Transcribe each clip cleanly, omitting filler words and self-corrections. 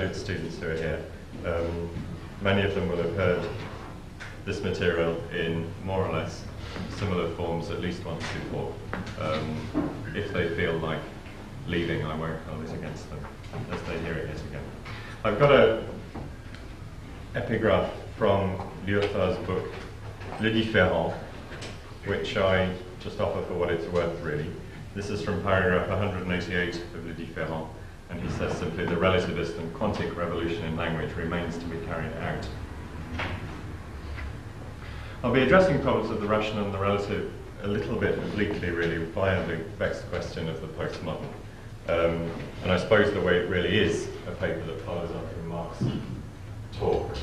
graduate students who are here, many of them will have heard this material in more or less similar forms at least once before. If they feel like leaving, I won't hold it against them as they hear it yet again. I've got an epigraph from Lyotard's book, Le Différent, which I just offer for what it's worth, really. This is from paragraph 188 of Le Différent, and he says simply, the relativist and quantic revolution in language remains to be carried out. I'll be addressing problems of the rational and the relative a little bit obliquely, really, via the vexed question of the postmodern. And I suppose the way it really is a paper that follows on from Marx's talk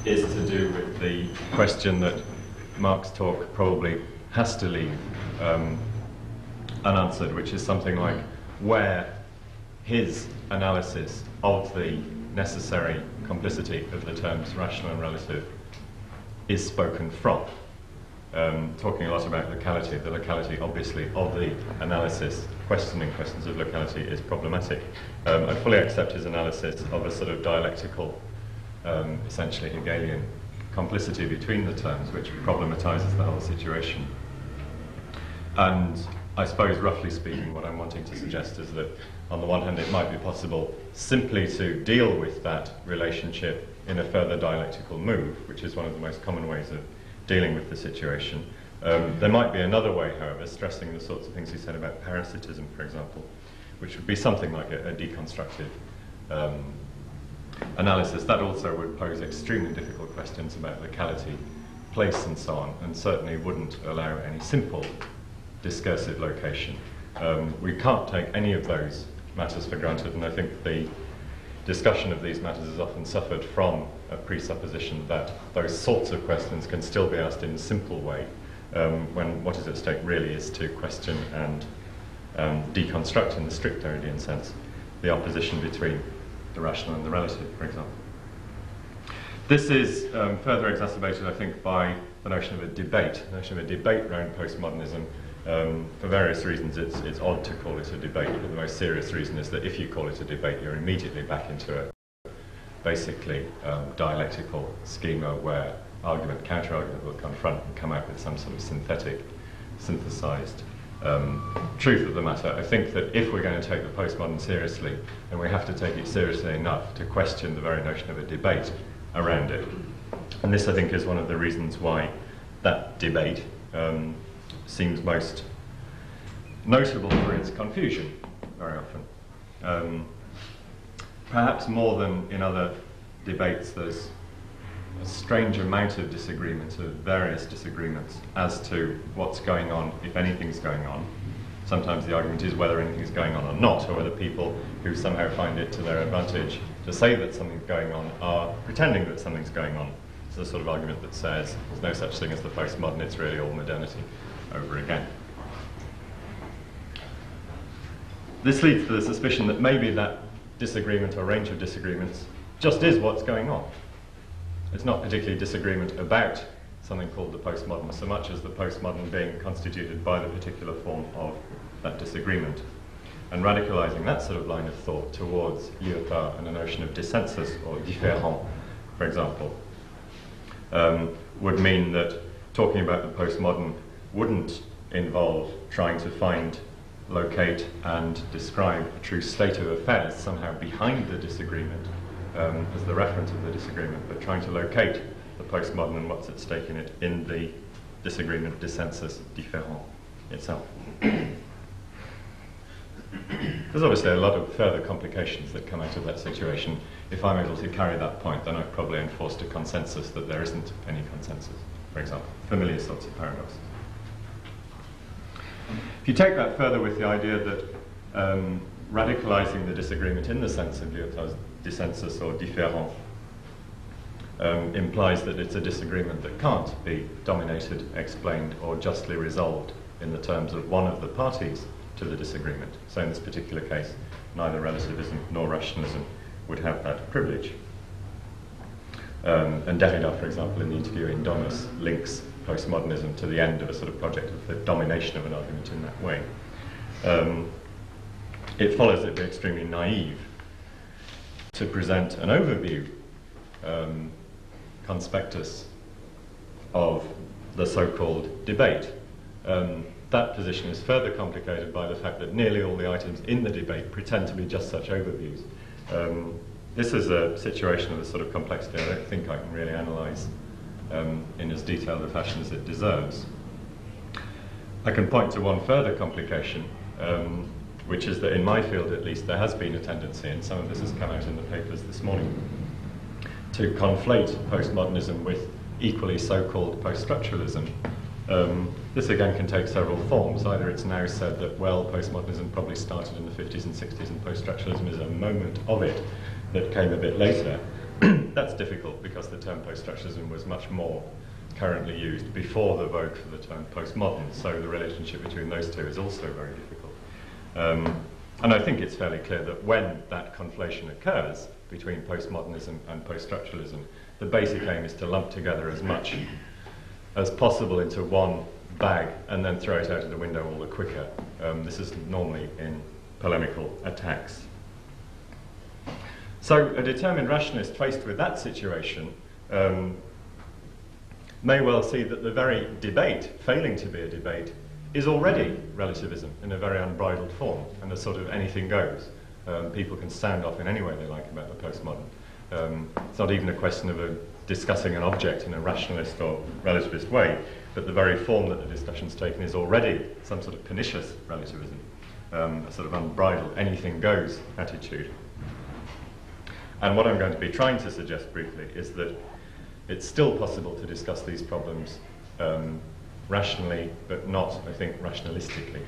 is to do with the question that Marx's talk probably has to leave unanswered, which is something like where his analysis of the necessary complicity of the terms rational and relative is spoken from. Talking a lot about locality, the locality obviously of the analysis, questioning questions of locality is problematic. I fully accept his analysis of a sort of dialectical, essentially Hegelian complicity between the terms, which problematizes the whole situation. And I suppose, roughly speaking, what I'm wanting to suggest is that, on the one hand, it might be possible simply to deal with that relationship in a further dialectical move, which is one of the most common ways of dealing with the situation. There might be another way, however, stressing the sorts of things he said about parasitism, for example, which would be something like a deconstructive analysis. That also would pose extremely difficult questions about locality, place, and so on, and certainly wouldn't allow any simple discursive location. We can't take any of those matters for granted, and I think the discussion of these matters has often suffered from a presupposition that those sorts of questions can still be asked in a simple way, when what is at stake really is to question and deconstruct, in the strict Derridean sense, the opposition between the rational and the relative, for example. This is further exacerbated, I think, by the notion of a debate around postmodernism. For various reasons, it's odd to call it a debate, but the most serious reason is that if you call it a debate, you're immediately back into a basically dialectical schema where argument, counter-argument will confront and come out with some sort of synthetic, synthesized truth of the matter. I think that if we're going to take the postmodern seriously, then we have to take it seriously enough to question the very notion of a debate around it. And this, I think, is one of the reasons why that debate seems most notable for its confusion, very often. Perhaps more than in other debates, there's a strange amount of disagreement, of various disagreements, as to what's going on, if anything's going on. Sometimes the argument is whether anything's going on or not, or whether people who somehow find it to their advantage to say that something's going on are pretending that something's going on. It's the sort of argument that says there's no such thing as the postmodern, it's really all modernity over again. This leads to the suspicion that maybe that disagreement or range of disagreements just is what's going on. It's not particularly disagreement about something called the postmodern so much as the postmodern being constituted by the particular form of that disagreement. And radicalizing that sort of line of thought towards Lyotard and a notion of dissensus or différent, for example, would mean that talking about the postmodern wouldn't involve trying to find, locate, and describe a true state of affairs somehow behind the disagreement as the reference of the disagreement, but trying to locate the postmodern and what's at stake in it in the disagreement, dissensus, différent itself. There's obviously a lot of further complications that come out of that situation. If I'm able to carry that point, then I've probably enforced a consensus that there isn't any consensus, for example. Familiar sorts of paradoxes. If you take that further with the idea that radicalizing the disagreement in the sense of Lyotard's dissensus or différent implies that it's a disagreement that can't be dominated, explained, or justly resolved in the terms of one of the parties to the disagreement. So in this particular case, neither relativism nor rationalism would have that privilege. And Derrida, for example, in the interview in Domus, links postmodernism to the end of a sort of project of the domination of an argument in that way. It follows that it'd be extremely naive to present an overview conspectus of the so-called debate. That position is further complicated by the fact that nearly all the items in the debate pretend to be just such overviews. This is a situation of the sort of complexity I don't think I can really analyse in as detailed a fashion as it deserves. I can point to one further complication, which is that in my field at least there has been a tendency, and some of this has come out in the papers this morning, to conflate postmodernism with equally so-called post-structuralism. This again can take several forms. Either it's now said that, well, postmodernism probably started in the 50s and 60s and post-structuralism is a moment of it that came a bit later. That's difficult because the term post-structuralism was much more currently used before the vogue for the term postmodern, so the relationship between those two is also very difficult. And I think it's fairly clear that when that conflation occurs between postmodernism and post-structuralism, the basic aim is to lump together as much as possible into one bag and then throw it out of the window all the quicker. This is normally in polemical attacks. So a determined rationalist faced with that situation may well see that the very debate, failing to be a debate, is already relativism in a very unbridled form and a sort of anything goes. People can sound off in any way they like about the postmodern. It's not even a question of discussing an object in a rationalist or relativist way, but the very form that the discussion's taken is already some sort of pernicious relativism, a sort of unbridled, anything goes attitude. And what I'm going to be trying to suggest briefly is that it's still possible to discuss these problems rationally, but not, I think, rationalistically.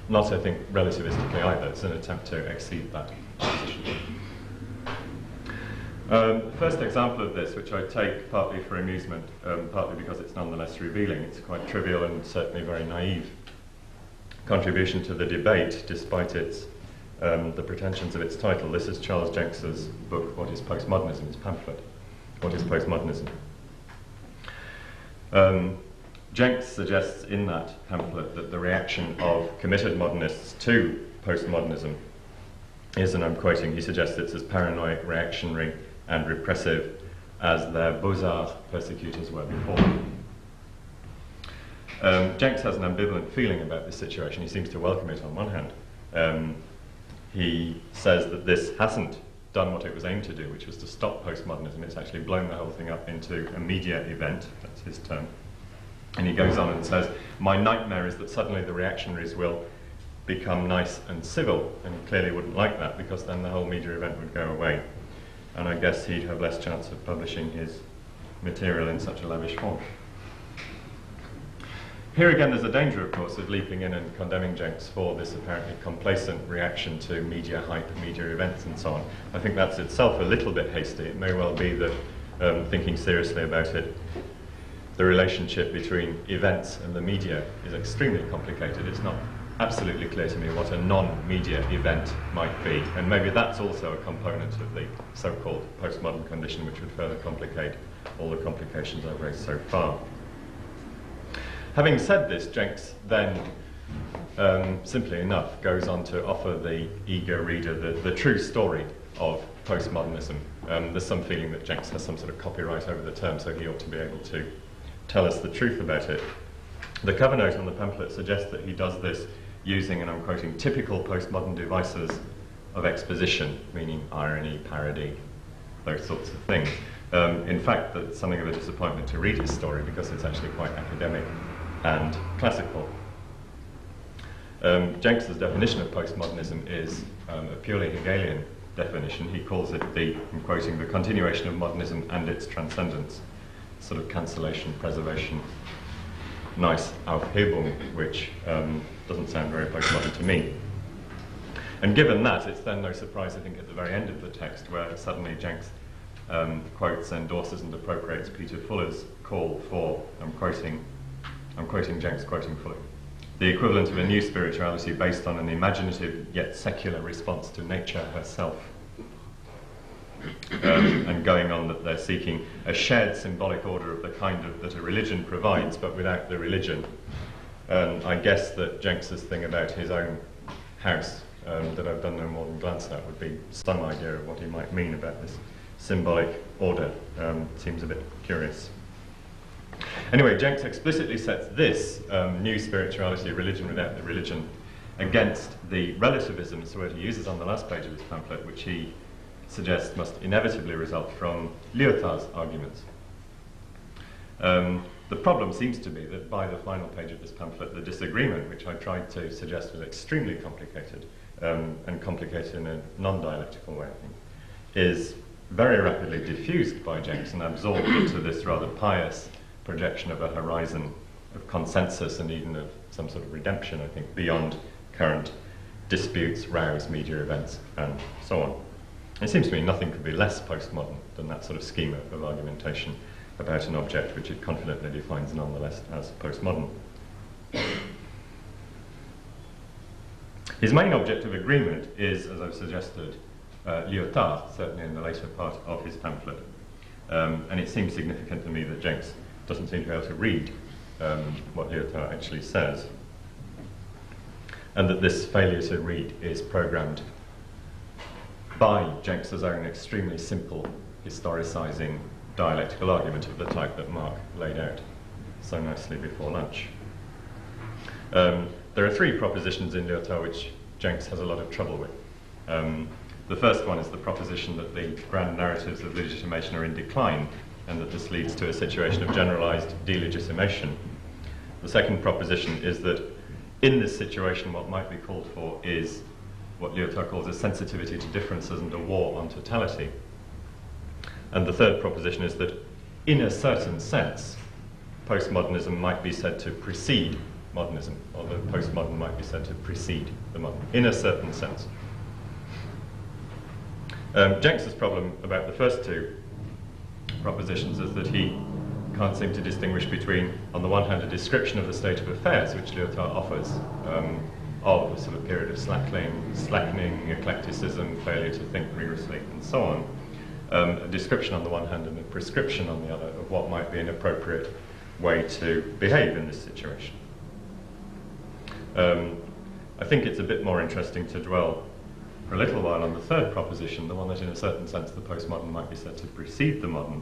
Not, I think, relativistically either. It's an attempt to exceed that position. First example of this, which I take partly for amusement, partly because it's nonetheless revealing. It's quite trivial and certainly very naive contribution to the debate, despite its the pretensions of its title. This is Charles Jenks's book, What is Postmodernism? His pamphlet, What is Postmodernism? Jenks suggests in that pamphlet that the reaction of committed modernists to postmodernism is, and I'm quoting, he suggests it's as paranoid, reactionary, and repressive as their Beaux-Arts persecutors were before. Jenks has an ambivalent feeling about this situation. He seems to welcome it on one hand. He says that this hasn't done what it was aimed to do, which was to stop postmodernism. It's actually blown the whole thing up into a media event, that's his term. And he goes on and says, my nightmare is that suddenly the reactionaries will become nice and civil, and he clearly wouldn't like that because then the whole media event would go away. And I guess he'd have less chance of publishing his material in such a lavish form. Here again, there's a danger, of course, of leaping in and condemning Jenks for this apparently complacent reaction to media hype, media events, and so on. I think that's itself a little bit hasty. It may well be that, thinking seriously about it, the relationship between events and the media is extremely complicated. It's not absolutely clear to me what a non-media event might be, and maybe that's also a component of the so-called postmodern condition, which would further complicate all the complications I've raised so far. Having said this, Jenks then, simply enough, goes on to offer the eager reader the true story of postmodernism. There's some feeling that Jenks has some sort of copyright over the term, so he ought to be able to tell us the truth about it. The cover note on the pamphlet suggests that he does this using, and I'm quoting, typical postmodern devices of exposition, meaning irony, parody, those sorts of things. In fact, that's something of a disappointment to read his story because it's actually quite academic and classical. Jenks's definition of postmodernism is a purely Hegelian definition. He calls it the, I'm quoting, the continuation of modernism and its transcendence, sort of cancellation, preservation, nice Aufhebung, which doesn't sound very postmodern to me. And given that, it's then no surprise, I think, at the very end of the text, where suddenly Jenks quotes, endorses, and appropriates Peter Fuller's call for, I'm quoting Jenks, quoting Fuller, the equivalent of a new spirituality based on an imaginative yet secular response to nature herself. And going on that they're seeking a shared symbolic order of the kind that a religion provides, but without the religion. I guess that Jenks's thing about his own house that I've done no more than glance at would be some idea of what he might mean about this symbolic order. Seems a bit curious. Anyway, Jenks explicitly sets this new spirituality, religion without the religion, against the relativism, it's the word he uses on the last page of his pamphlet, which he suggests must inevitably result from Lyotard's arguments. The problem seems to be that by the final page of this pamphlet, the disagreement, which I tried to suggest was extremely complicated, and complicated in a non-dialectical way, I think, is very rapidly diffused by Jenks and absorbed into this rather pious projection of a horizon of consensus and even of some sort of redemption, I think, beyond current disputes, rows, media events, and so on. It seems to me nothing could be less postmodern than that sort of schema of argumentation about an object which it confidently defines nonetheless as postmodern. His main object of agreement is, as I've suggested, Lyotard, certainly in the later part of his pamphlet. And it seems significant to me that Jenks doesn't seem to be able to read what Lyotard actually says, and that this failure to read is programmed by Jenks's own extremely simple historicising dialectical argument of the type that Mark laid out so nicely before lunch. There are three propositions in Lyotard which Jenks has a lot of trouble with. The first one is the proposition that the grand narratives of legitimation are in decline and that this leads to a situation of generalised delegitimation. The second proposition is that in this situation what might be called for is what Lyotard calls a sensitivity to differences and a war on totality. And the third proposition is that in a certain sense postmodernism might be said to precede modernism, or the postmodern might be said to precede the modern, in a certain sense. Jenks's problem about the first two propositions is that he can't seem to distinguish between, on the one hand, a description of the state of affairs which Lyotard offers, of a sort of period of slackening, eclecticism, failure to think rigorously, and so on. A description on the one hand and a prescription on the other of what might be an appropriate way to behave in this situation. I think it's a bit more interesting to dwell for a little while on the third proposition, the one that in a certain sense the postmodern might be said to precede the modern,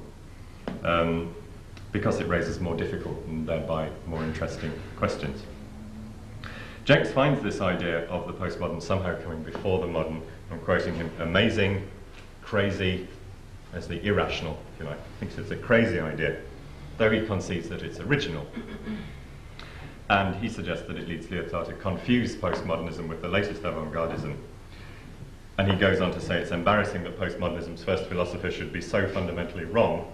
because it raises more difficult and thereby more interesting questions. Jenks finds this idea of the postmodern somehow coming before the modern, I'm quoting him, amazing, crazy, as the irrational, if you like. He thinks it's a crazy idea, though he concedes that it's original. And he suggests that it leads Lyotard to confuse postmodernism with the latest avant-gardism. And he goes on to say it's embarrassing that postmodernism's first philosopher should be so fundamentally wrong.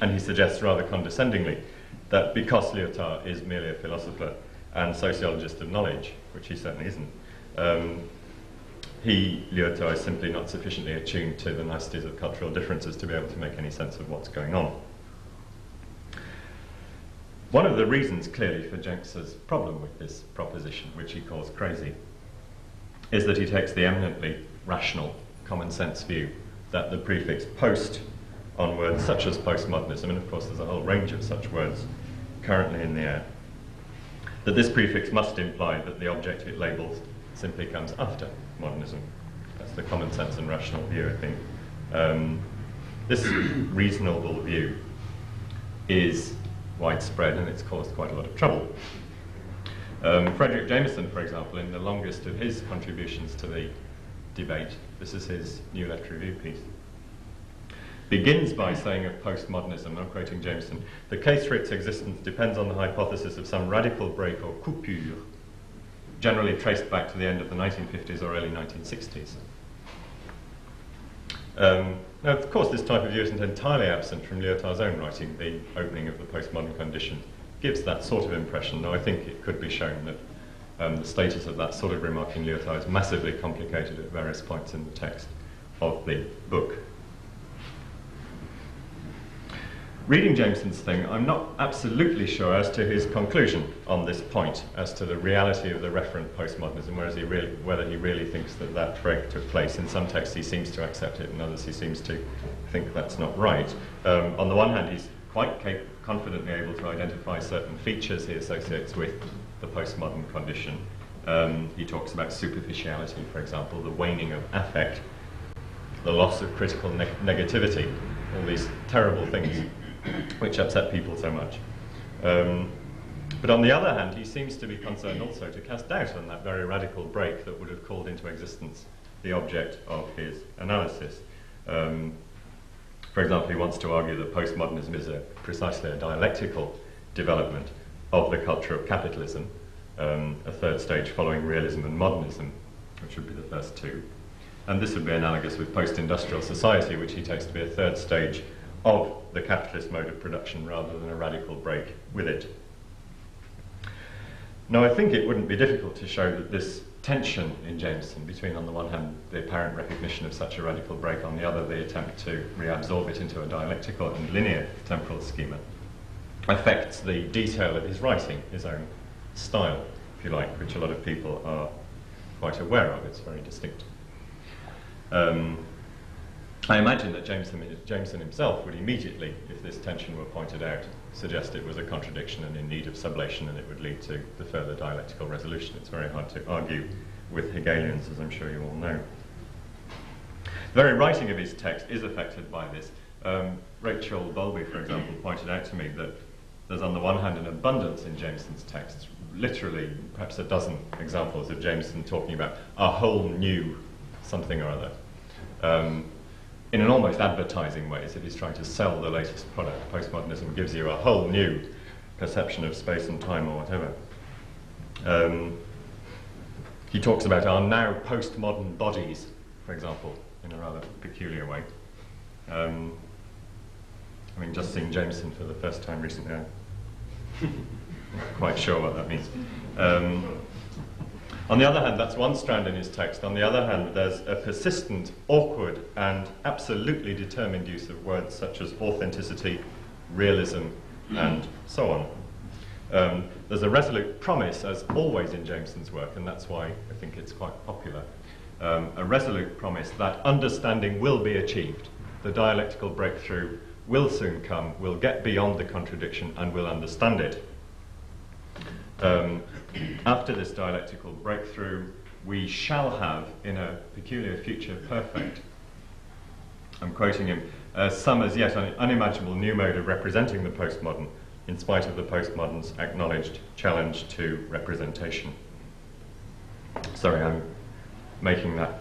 And he suggests rather condescendingly that because Lyotard is merely a philosopher and sociologist of knowledge, which he certainly isn't, Lyotard is simply not sufficiently attuned to the niceties of cultural differences to be able to make any sense of what's going on. One of the reasons, clearly, for Jenks's problem with this proposition, which he calls crazy, is that he takes the eminently rational, common sense view that the prefix post on words such as postmodernism, and of course there's a whole range of such words currently in the air, that this prefix must imply that the object it labels simply comes after modernism. That's the common sense and rational view, I think. This reasonable view is widespread and it's caused quite a lot of trouble. Frederick Jameson, for example, in the longest of his contributions to the debate, this is his New Left Review piece, begins by saying of postmodernism, I'm quoting Jameson, the case for its existence depends on the hypothesis of some radical break or coupure, generally traced back to the end of the 1950s or early 1960s. Now, of course, this type of view isn't entirely absent from Lyotard's own writing. The opening of the postmodern condition gives that sort of impression, though I think it could be shown that the status of that sort of remark in Lyotard is massively complicated at various points in the text of the book. Reading Jameson's thing, I'm not absolutely sure as to his conclusion on this point, as to the reality of the referent postmodernism, whether he really thinks that that break took place. In some texts he seems to accept it, in others he seems to think that's not right. On the one hand, he's quite confidently able to identify certain features he associates with the postmodern condition, He talks about superficiality, for example, the waning of affect, the loss of critical negativity, all these terrible things which upset people so much. But on the other hand, he seems to be concerned also to cast doubt on that very radical break that would have called into existence the object of his analysis. For example, he wants to argue that postmodernism is precisely a dialectical development of the culture of capitalism, a third stage following realism and modernism, which would be the first two. And this would be analogous with post-industrial society, which he takes to be a third stage of the capitalist mode of production rather than a radical break with it. Now, I think it wouldn't be difficult to show that this tension in Jameson between, on the one hand, the apparent recognition of such a radical break, on the other, the attempt to reabsorb it into a dialectical and linear temporal schema, affects the detail of his writing, his own style, if you like, which a lot of people are quite aware of. It's very distinct. I imagine that Jameson himself would immediately, if this tension were pointed out, suggest it was a contradiction and in need of sublation, and it would lead to the further dialectical resolution. It's very hard to argue with Hegelians, as I'm sure you all know. The very writing of his text is affected by this. Rachel Bowlby, for example, pointed out to me that there's on the one hand an abundance in Jameson's texts, literally perhaps a dozen examples of Jameson talking about a whole new something or other. In an almost advertising way, as if he's trying to sell the latest product. Postmodernism gives you a whole new perception of space and time or whatever. He talks about our now postmodern bodies, for example, in a rather peculiar way. I mean, just seeing Jameson for the first time recently, I'm not quite sure what that means. On the other hand, that's one strand in his text. On the other hand, there's a persistent, awkward, and absolutely determined use of words such as authenticity, realism, and so on. There's a resolute promise, as always in Jameson's work, and that's why I think it's quite popular, a resolute promise that understanding will be achieved. The dialectical breakthrough will soon come, we'll get beyond the contradiction, and we'll understand it. After this dialectical breakthrough, we shall have, in a peculiar future perfect, I'm quoting him, some as yet unimaginable new mode of representing the postmodern, in spite of the postmodern's acknowledged challenge to representation. Sorry, I'm making that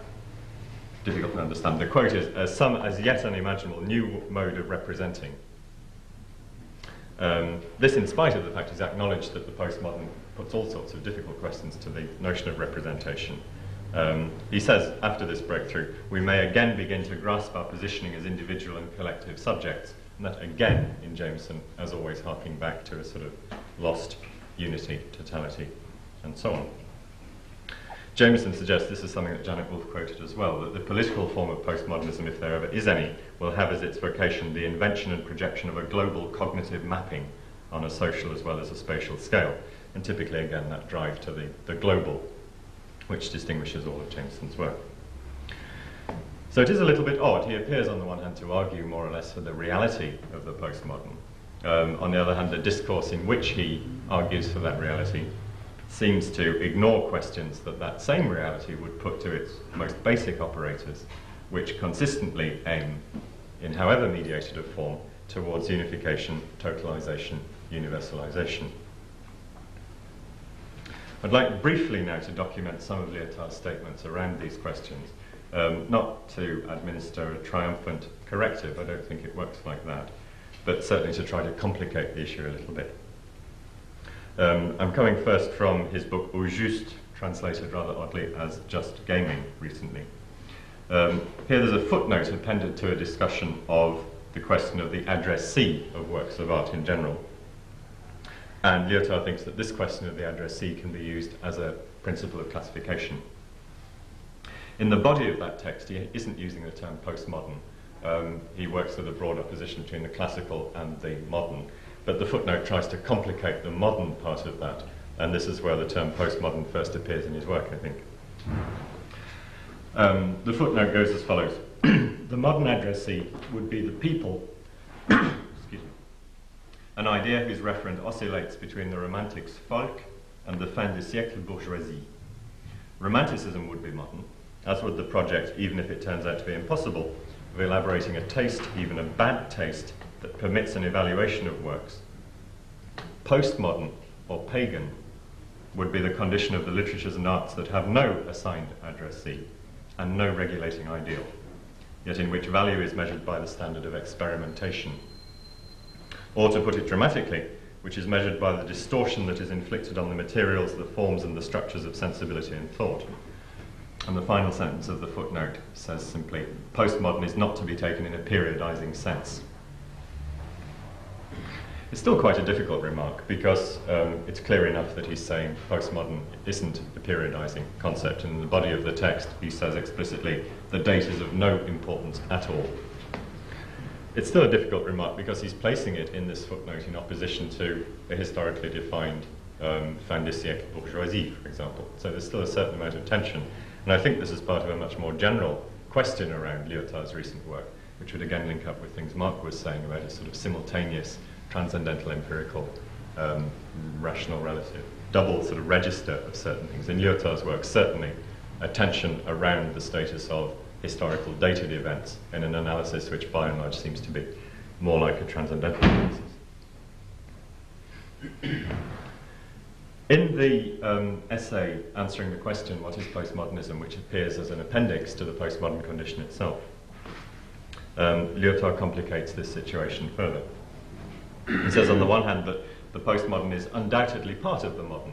difficult to understand. The quote is, some as yet unimaginable new mode of representing. This, in spite of the fact he's acknowledged that the postmodern puts all sorts of difficult questions to the notion of representation. He says, after this breakthrough, we may again begin to grasp our positioning as individual and collective subjects. And that again, in Jameson, as always, harking back to a sort of lost unity, totality, and so on. Jameson suggests, this is something that Janet Wolfe quoted as well, that the political form of postmodernism, if there ever is any, will have as its vocation the invention and projection of a global cognitive mapping on a social as well as a spatial scale. And typically, again, that drive to the global, which distinguishes all of Jameson's work. So it is a little bit odd. He appears, on the one hand, to argue more or less for the reality of the postmodern. On the other hand, the discourse in which he argues for that reality seems to ignore questions that that same reality would put to its most basic operators, which consistently aim, in however mediated a form, towards unification, totalization, universalization. I'd like briefly now to document some of Lyotard's statements around these questions, not to administer a triumphant corrective, I don't think it works like that, but certainly to try to complicate the issue a little bit. I'm coming first from his book Au Juste, translated rather oddly as Just Gaming recently. Here there's a footnote appended to a discussion of the question of the addressee of works of art in general. And Lyotard thinks that this question of the addressee can be used as a principle of classification. In the body of that text, he isn't using the term postmodern. He works with a broad opposition between the classical and the modern. But the footnote tries to complicate the modern part of that, and this is where the term postmodern first appears in his work, I think. The footnote goes as follows. The modern addressee would be the people, excuse me, an idea whose referent oscillates between the romantics folk and the fin de siècle bourgeoisie. Romanticism would be modern, as would the project, even if it turns out to be impossible, of elaborating a taste, even a bad taste, that permits an evaluation of works. Postmodern, or pagan, would be the condition of the literatures and arts that have no assigned addressee and no regulating ideal, yet in which value is measured by the standard of experimentation. Or, to put it dramatically, which is measured by the distortion that is inflicted on the materials, the forms, and the structures of sensibility and thought. And the final sentence of the footnote says simply, postmodern is not to be taken in a periodizing sense. It's still quite a difficult remark, because it's clear enough that he's saying postmodern isn't a periodizing concept. And in the body of the text, he says explicitly, the date is of no importance at all. It's still a difficult remark because he's placing it in this footnote in opposition to a historically defined fin de siècle bourgeoisie, for example. So there's still a certain amount of tension. And I think this is part of a much more general question around Lyotard's recent work, which would again link up with things Mark was saying about a sort of simultaneous, transcendental, empirical, rational relative, double sort of register of certain things. In Lyotard's work, certainly a tension around the status of historical dated events in an analysis which by and large seems to be more like a transcendental analysis. In the essay answering the question, what is postmodernism, which appears as an appendix to the postmodern condition itself, Lyotard complicates this situation further. He says on the one hand that the postmodern is undoubtedly part of the modern.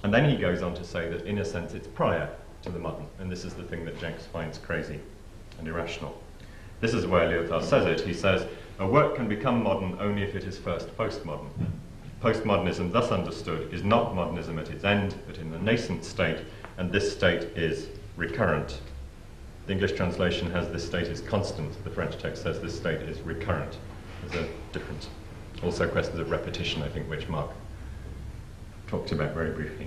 And then he goes on to say that in a sense it's prior to the modern, and this is the thing that Jenks finds crazy and irrational. This is where Lyotard says it. He says, a work can become modern only if it is first postmodern. Postmodernism, thus understood, is not modernism at its end, but in the nascent state, and this state is recurrent. The English translation has this state is constant. The French text says this state is recurrent. There's a difference. Also questions of repetition, I think, which Mark talked about very briefly.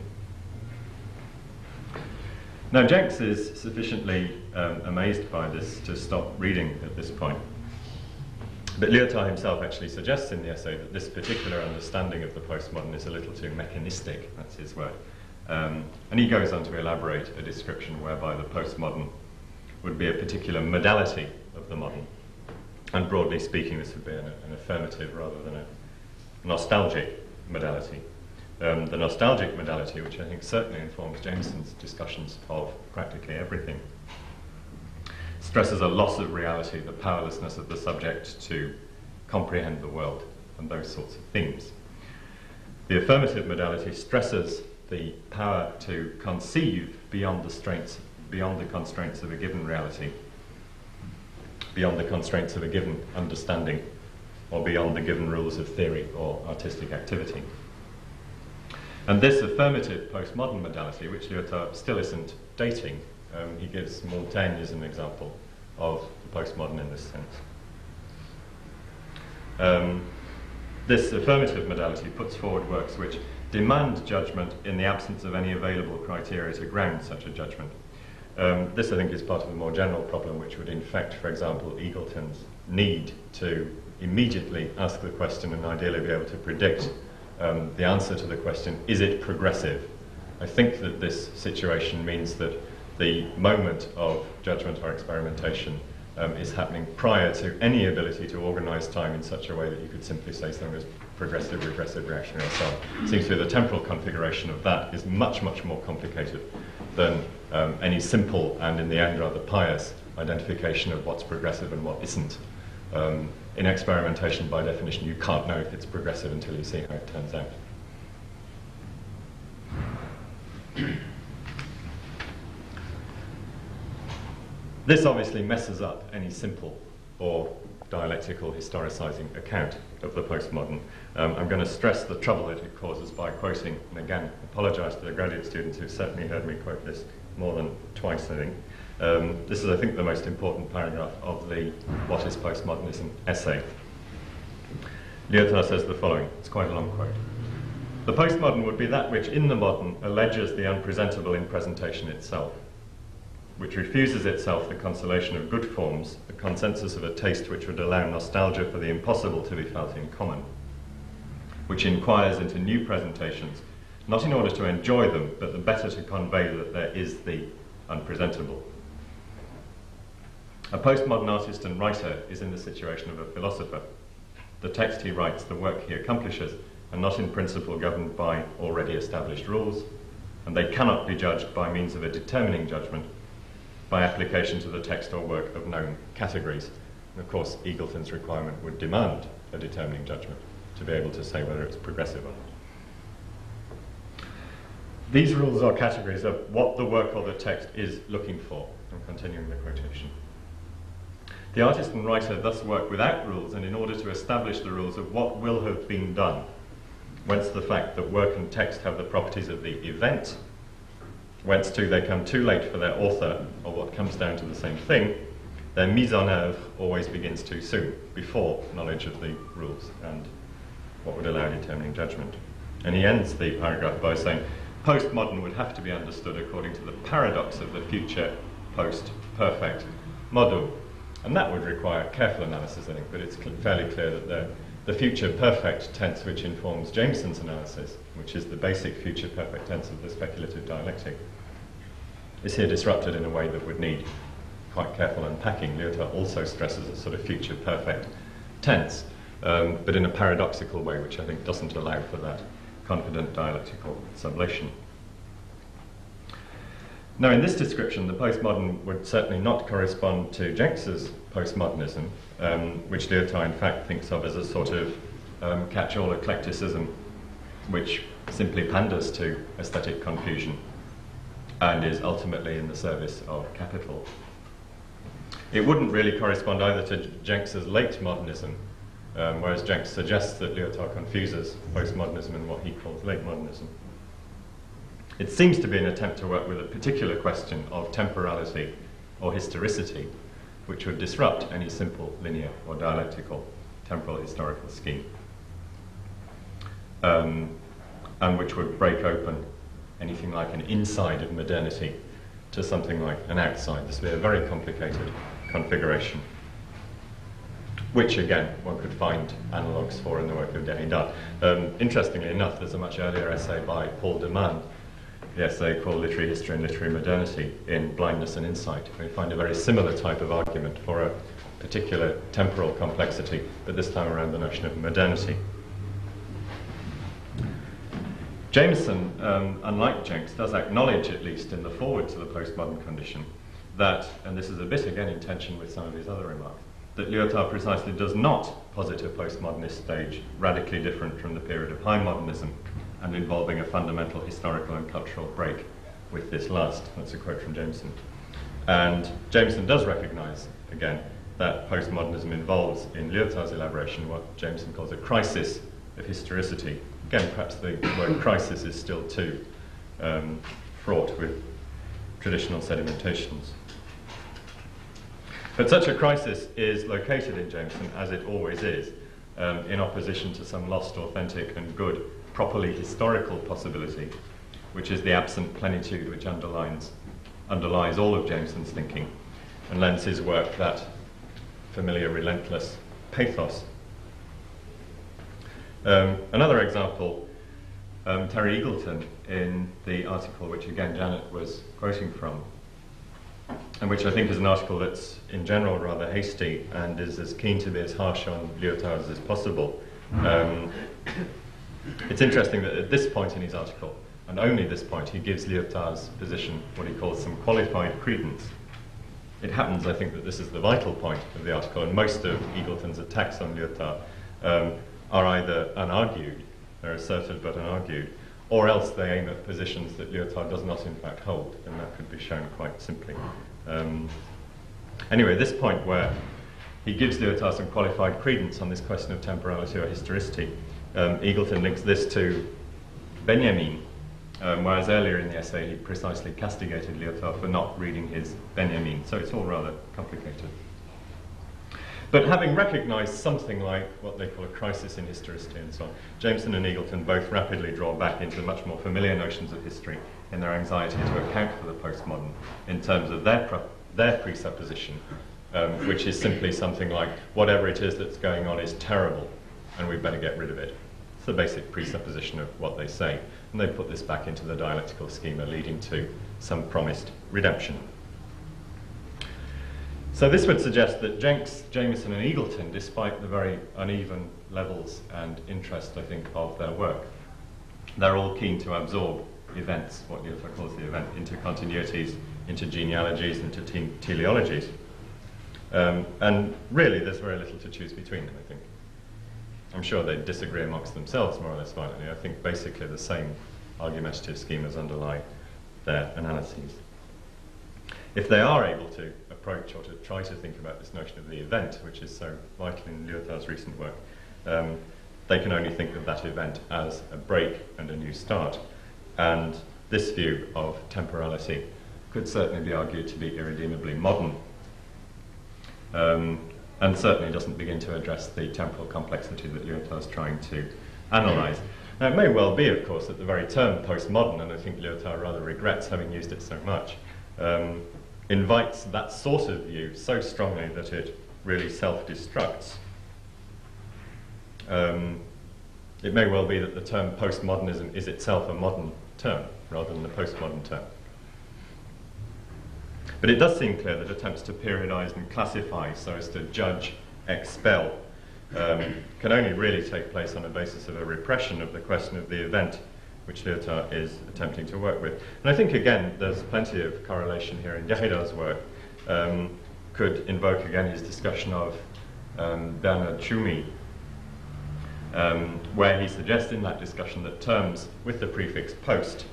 Now, Jenks is sufficiently amazed by this to stop reading at this point. But Lyotard himself actually suggests in the essay that this particular understanding of the postmodern is a little too mechanistic, that's his word. And he goes on to elaborate a description whereby the postmodern would be a particular modality of the modern. And broadly speaking, this would be an affirmative rather than a nostalgic modality. The nostalgic modality, which I think certainly informs Jameson's discussions of practically everything, stresses a loss of reality, the powerlessness of the subject to comprehend the world, and those sorts of themes. The affirmative modality stresses the power to conceive beyond the constraints of a given reality, beyond the constraints of a given understanding, or beyond the given rules of theory or artistic activity. And this affirmative postmodern modality, which Lyotard still isn't dating, he gives Montaigne as an example of the postmodern in this sense. This affirmative modality puts forward works which demand judgment in the absence of any available criteria to ground such a judgment. This, I think, is part of a more general problem which would infect, for example, Eagleton's need to immediately ask the question and ideally be able to predict the answer to the question, is it progressive? I think that this situation means that the moment of judgment or experimentation is happening prior to any ability to organize time in such a way that you could simply say something as progressive, regressive, reactionary, and so on. It seems to be the temporal configuration of that is much, much more complicated than any simple and, in the end, rather pious identification of what's progressive and what isn't. In experimentation, by definition, you can't know if it's progressive until you see how it turns out. This obviously messes up any simple or dialectical historicizing account of the postmodern. I'm going to stress the trouble that it causes by quoting, and again, apologize to the graduate students who've certainly heard me quote this more than twice, I think. This is, I think, the most important paragraph of the What is Postmodernism essay. Lyotard says the following, it's quite a long quote. The postmodern would be that which in the modern alleges the unpresentable in presentation itself, which refuses itself the consolation of good forms, the consensus of a taste which would allow nostalgia for the impossible to be felt in common, which inquires into new presentations, not in order to enjoy them, but the better to convey that there is the unpresentable. A postmodern artist and writer is in the situation of a philosopher. The text he writes, the work he accomplishes, are not in principle governed by already established rules, and they cannot be judged by means of a determining judgment, by application to the text or work of known categories. And of course, Eagleton's requirement would demand a determining judgment to be able to say whether it's progressive or not. These rules or categories are what the work or the text is looking for. I'm continuing the quotation. The artist and writer thus work without rules and in order to establish the rules of what will have been done, whence the fact that work and text have the properties of the event, whence too they come too late for their author, or what comes down to the same thing, their mise en œuvre always begins too soon, before knowledge of the rules and what would allow determining judgment. And he ends the paragraph by saying, postmodern would have to be understood according to the paradox of the future post-perfect model. And that would require careful analysis, I think, but it's fairly clear that the future perfect tense which informs Jameson's analysis, which is the basic future perfect tense of the speculative dialectic, is here disrupted in a way that would need quite careful unpacking. Lyotard also stresses a sort of future perfect tense, but in a paradoxical way, which I think doesn't allow for that confident dialectical sublation. Now, in this description, the postmodern would certainly not correspond to Jenks's postmodernism, which Lyotard, in fact, thinks of as a sort of catch-all eclecticism, which simply panders to aesthetic confusion and is ultimately in the service of capital. It wouldn't really correspond either to Jenks's late modernism, whereas Jenks suggests that Lyotard confuses postmodernism and what he calls late modernism. It seems to be an attempt to work with a particular question of temporality or historicity, which would disrupt any simple linear or dialectical temporal historical scheme, and which would break open anything like an inside of modernity to something like an outside. This would be a very complicated configuration, which again one could find analogues for in the work of Derrida. Interestingly enough, there's a much earlier essay by Paul de Man, the essay called Literary History and Literary Modernity in Blindness and Insight. We find a very similar type of argument for a particular temporal complexity, but this time around the notion of modernity. Jameson, unlike Jenks, does acknowledge, at least in the foreword to the postmodern condition, that, and this is a bit again in tension with some of his other remarks, that Lyotard precisely does not posit a postmodernist stage radically different from the period of high modernism and involving a fundamental historical and cultural break with this last. That's a quote from Jameson. And Jameson does recognize, again, that postmodernism involves, in Lyotard's elaboration, what Jameson calls a crisis of historicity. Again, perhaps the word crisis is still too fraught with traditional sedimentations. But such a crisis is located in Jameson, as it always is, in opposition to some lost, authentic and good, properly historical possibility, which is the absent plenitude which underlies all of Jameson's thinking and lends his work that familiar relentless pathos. Another example, Terry Eagleton, in the article which again Janet was quoting from, and which I think is an article that's in general rather hasty and is as keen to be as harsh on Lyotard as possible. It's interesting that at this point in his article, and only this point, he gives Lyotard's position what he calls some qualified credence. It happens, I think, that this is the vital point of the article, and most of Eagleton's attacks on Lyotard are either unargued, they're asserted but unargued, or else they aim at positions that Lyotard does not in fact hold, and that could be shown quite simply. Anyway, this point where he gives Lyotard some qualified credence on this question of temporality or historicity, Eagleton links this to Benjamin, whereas earlier in the essay he precisely castigated Lyotard for not reading his Benjamin, so it's all rather complicated. But having recognized something like what they call a crisis in historicity and so on, Jameson and Eagleton both rapidly draw back into much more familiar notions of history in their anxiety to account for the postmodern in terms of their presupposition, which is simply something like, whatever it is that's going on is terrible, and we'd better get rid of it. It's the basic presupposition of what they say. and they put this back into the dialectical schema, leading to some promised redemption. So this would suggest that Jenks, Jameson and Eagleton, despite the very uneven levels and interest, I think, of their work, they're all keen to absorb events, what Lyotard calls the event, into continuities, into genealogies, into teleologies. And really, there's very little to choose between them, I think. I'm sure they disagree amongst themselves more or less violently. I think basically the same argumentative schemas underlie their analyses. If they are able to approach or to try to think about this notion of the event, which is so vital in Lyotard's recent work, they can only think of that event as a break and a new start. And this view of temporality could certainly be argued to be irredeemably modern, and certainly doesn't begin to address the temporal complexity that Lyotard's trying to analyse. Now, it may well be, of course, that the very term postmodern, and I think Lyotard rather regrets having used it so much, invites that sort of view so strongly that it really self-destructs. It may well be that the term postmodernism is itself a modern term rather than a postmodern term. But it does seem clear that attempts to periodise and classify so as to judge, expel, can only really take place on the basis of a repression of the question of the event, which Lyotard is attempting to work with. And I think, again, there's plenty of correlation here in Derrida's work. Could invoke, again, his discussion of Bernard Tschumi, where he suggests in that discussion that terms with the prefix post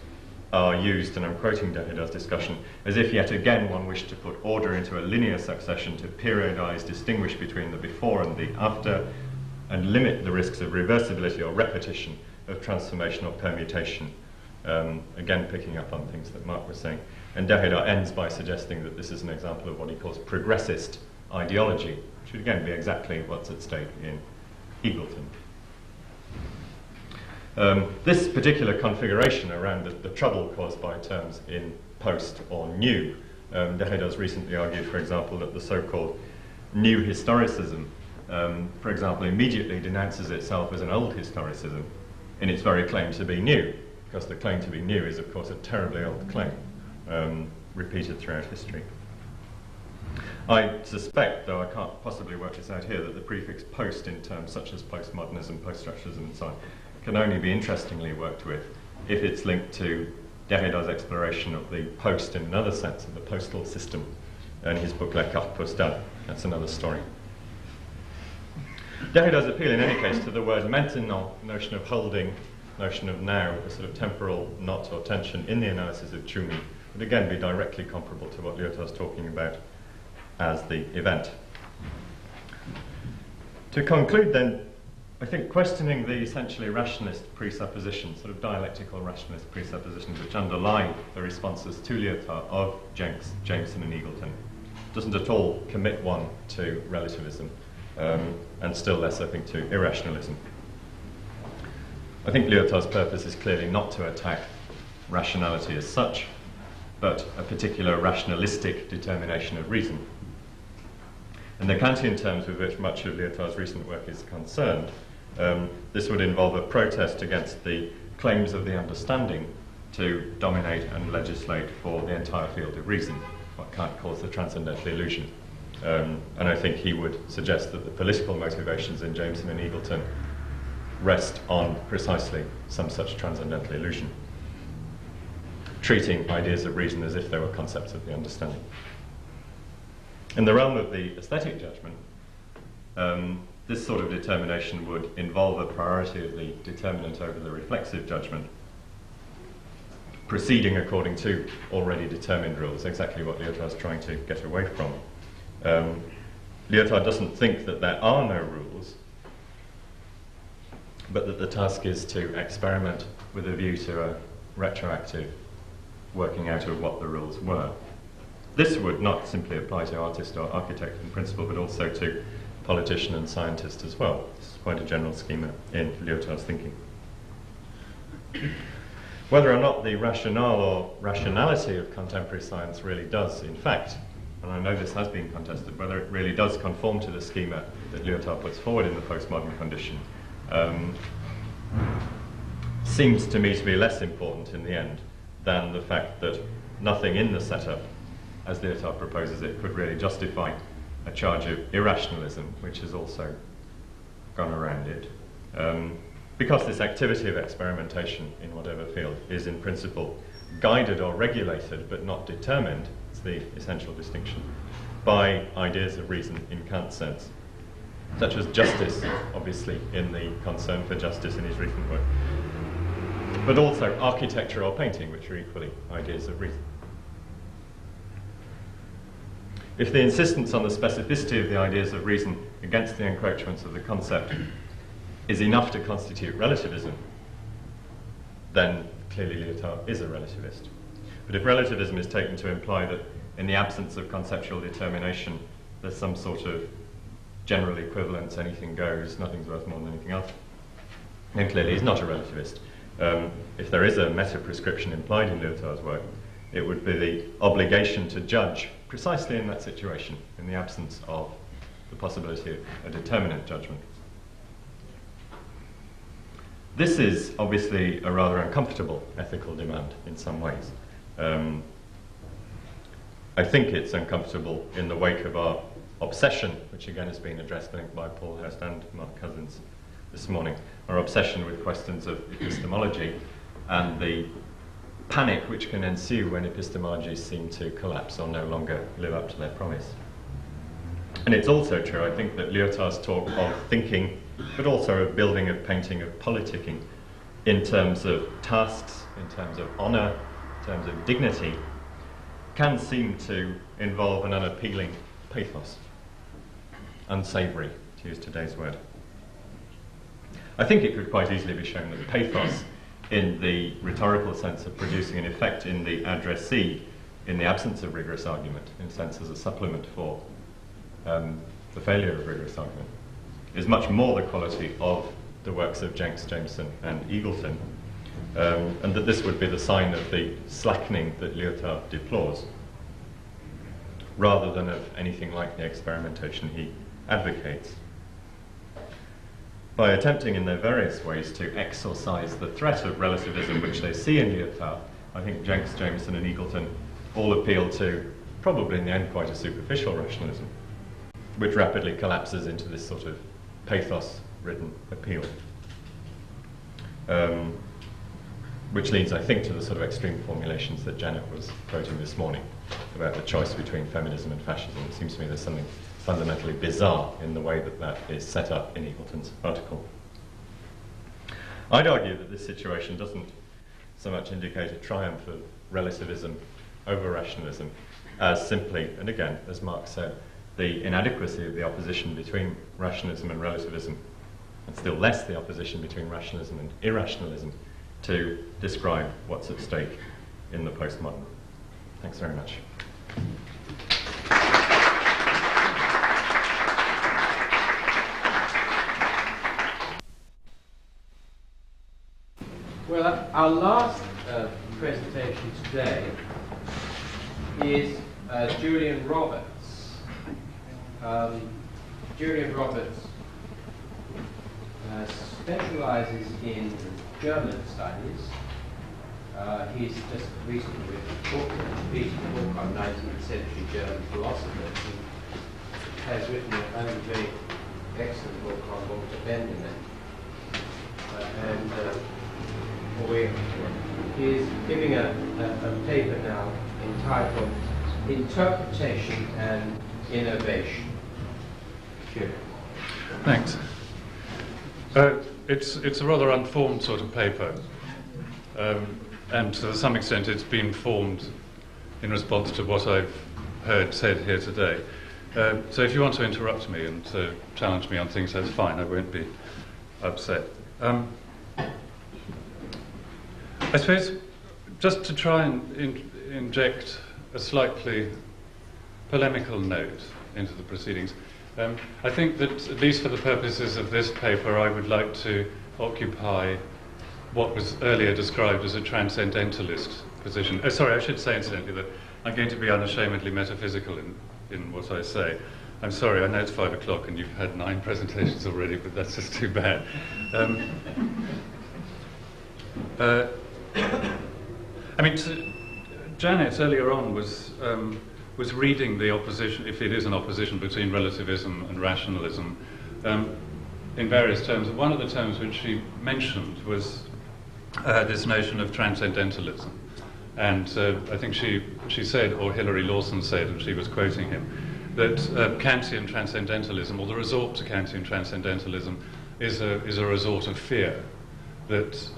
are used, and I'm quoting Derrida's discussion, as if yet again one wished to put order into a linear succession to periodise, distinguish between the before and the after, and limit the risks of reversibility or repetition of transformation or permutation. Again, picking up on things that Mark was saying. And Derrida ends by suggesting that this is an example of what he calls progressist ideology, which would again be exactly what's at stake in Eagleton. This particular configuration around the trouble caused by terms in post or new, Derrida's recently argued, for example, that the so-called new historicism, for example, immediately denounces itself as an old historicism in its very claim to be new, because the claim to be new is, of course, a terribly old claim, repeated throughout history. I suspect, though I can't possibly work this out here, that the prefix post in terms such as postmodernism, poststructuralism, and so on, can only be interestingly worked with if it's linked to Derrida's exploration of the post in another sense, of the postal system, and his book La Carte Postale. That's another story. Derrida's appeal, in any case, to the word maintenant, notion of holding, notion of now, a sort of temporal knot or tension in the analysis of Tschumi, would again be directly comparable to what Lyotard's talking about as the event. To conclude, then, I think questioning the essentially rationalist presuppositions, sort of dialectical rationalist presuppositions which underlie the responses to Lyotard of Jenks, Jameson and Eagleton, doesn't at all commit one to relativism, and still less, I think, to irrationalism. I think Lyotard's purpose is clearly not to attack rationality as such, but a particular rationalistic determination of reason. In the Kantian terms with which much of Lyotard's recent work is concerned, this would involve a protest against the claims of the understanding to dominate and legislate for the entire field of reason, what Kant calls the transcendental illusion. And I think he would suggest that the political motivations in Jameson and Eagleton rest on precisely some such transcendental illusion, treating ideas of reason as if they were concepts of the understanding. In the realm of the aesthetic judgment, this sort of determination would involve a priority of the determinant over the reflexive judgment, proceeding according to already determined rules, exactly what Lyotard's trying to get away from. Lyotard doesn't think that there are no rules, but that the task is to experiment with a view to a retroactive working out of what the rules were. This would not simply apply to artist or architect in principle, but also to politician and scientist as well. This is quite a general schema in Lyotard's thinking. Whether or not the rationale or rationality of contemporary science really does, in fact, and I know this has been contested, whether it really does conform to the schema that Lyotard puts forward in the postmodern condition, seems to me to be less important in the end than the fact that nothing in the setup, as Lyotard proposes it, could really justify a charge of irrationalism, which has also gone around it. Because this activity of experimentation in whatever field is in principle guided or regulated but not determined, it's the essential distinction, by ideas of reason in Kant's sense, such as justice, obviously, in the concern for justice in his recent work, but also architecture or painting, which are equally ideas of reason. If the insistence on the specificity of the ideas of reason against the encroachments of the concept is enough to constitute relativism, then clearly Lyotard is a relativist. But if relativism is taken to imply that in the absence of conceptual determination, there's some sort of general equivalence, anything goes, nothing's worth more than anything else, then clearly he's not a relativist. If there is a meta-prescription implied in Lyotard's work, it would be the obligation to judge precisely in that situation, in the absence of the possibility of a determinate judgment. This is obviously a rather uncomfortable ethical demand in some ways. I think it's uncomfortable in the wake of our obsession, which again has been addressed, I think, by Paul Hurst and Mark Cousins this morning, our obsession with questions of epistemology and the panic which can ensue when epistemologies seem to collapse or no longer live up to their promise. And it's also true, I think, that Lyotard's talk of thinking, but also of building, of painting, of politicking, in terms of tasks, in terms of honour, in terms of dignity, can seem to involve an unappealing pathos, unsavoury, to use today's word. I think it could quite easily be shown that pathos, in the rhetorical sense of producing an effect in the addressee, in the absence of rigorous argument, in a sense as a supplement for the failure of rigorous argument, is much more the quality of the works of Jenks, Jameson and Eagleton, and that this would be the sign of the slackening that Lyotard deplores, rather than of anything like the experimentation he advocates. By attempting in their various ways to exorcise the threat of relativism which they see in Lyotard, I think Jenks, Jameson and Eagleton all appeal to, probably in the end, quite a superficial rationalism, which rapidly collapses into this sort of pathos-ridden appeal. Which leads, I think, to the sort of extreme formulations that Janet was quoting this morning about the choice between feminism and fascism. It seems to me there's something fundamentally bizarre in the way that that is set up in Eagleton's article. I'd argue that this situation doesn't so much indicate a triumph of relativism over rationalism as simply, and again, as Marx said, the inadequacy of the opposition between rationalism and relativism, and still less the opposition between rationalism and irrationalism, to describe what's at stake in the postmodern. Thanks very much. Well, our last presentation today is Julian Roberts. Julian Roberts specializes in German studies. He's just recently written a book on 19th century German philosophers. He has written a very excellent book on Walter Benjamin. He's giving a paper now entitled Interpretation and Innovation. Sure. Thanks. It's a rather unformed sort of paper, and to some extent it's been formed in response to what I've heard said here today. So if you want to interrupt me and challenge me on things, that's fine, I won't be upset. I suppose just to try and inject a slightly polemical note into the proceedings, I think that, at least for the purposes of this paper, I would like to occupy what was earlier described as a transcendentalist position. Sorry, I should say incidentally that I'm going to be unashamedly metaphysical in what I say. I'm sorry, I know it's 5 o'clock and you've had 9 presentations already, but that's just too bad. I mean, Janet earlier on was reading the opposition, if it is an opposition between relativism and rationalism, in various terms. One of the terms which she mentioned was this notion of transcendentalism. And I think she said, or Hilary Lawson said, and she was quoting him, that Kantian transcendentalism, or the resort to Kantian transcendentalism, is a resort of fear. That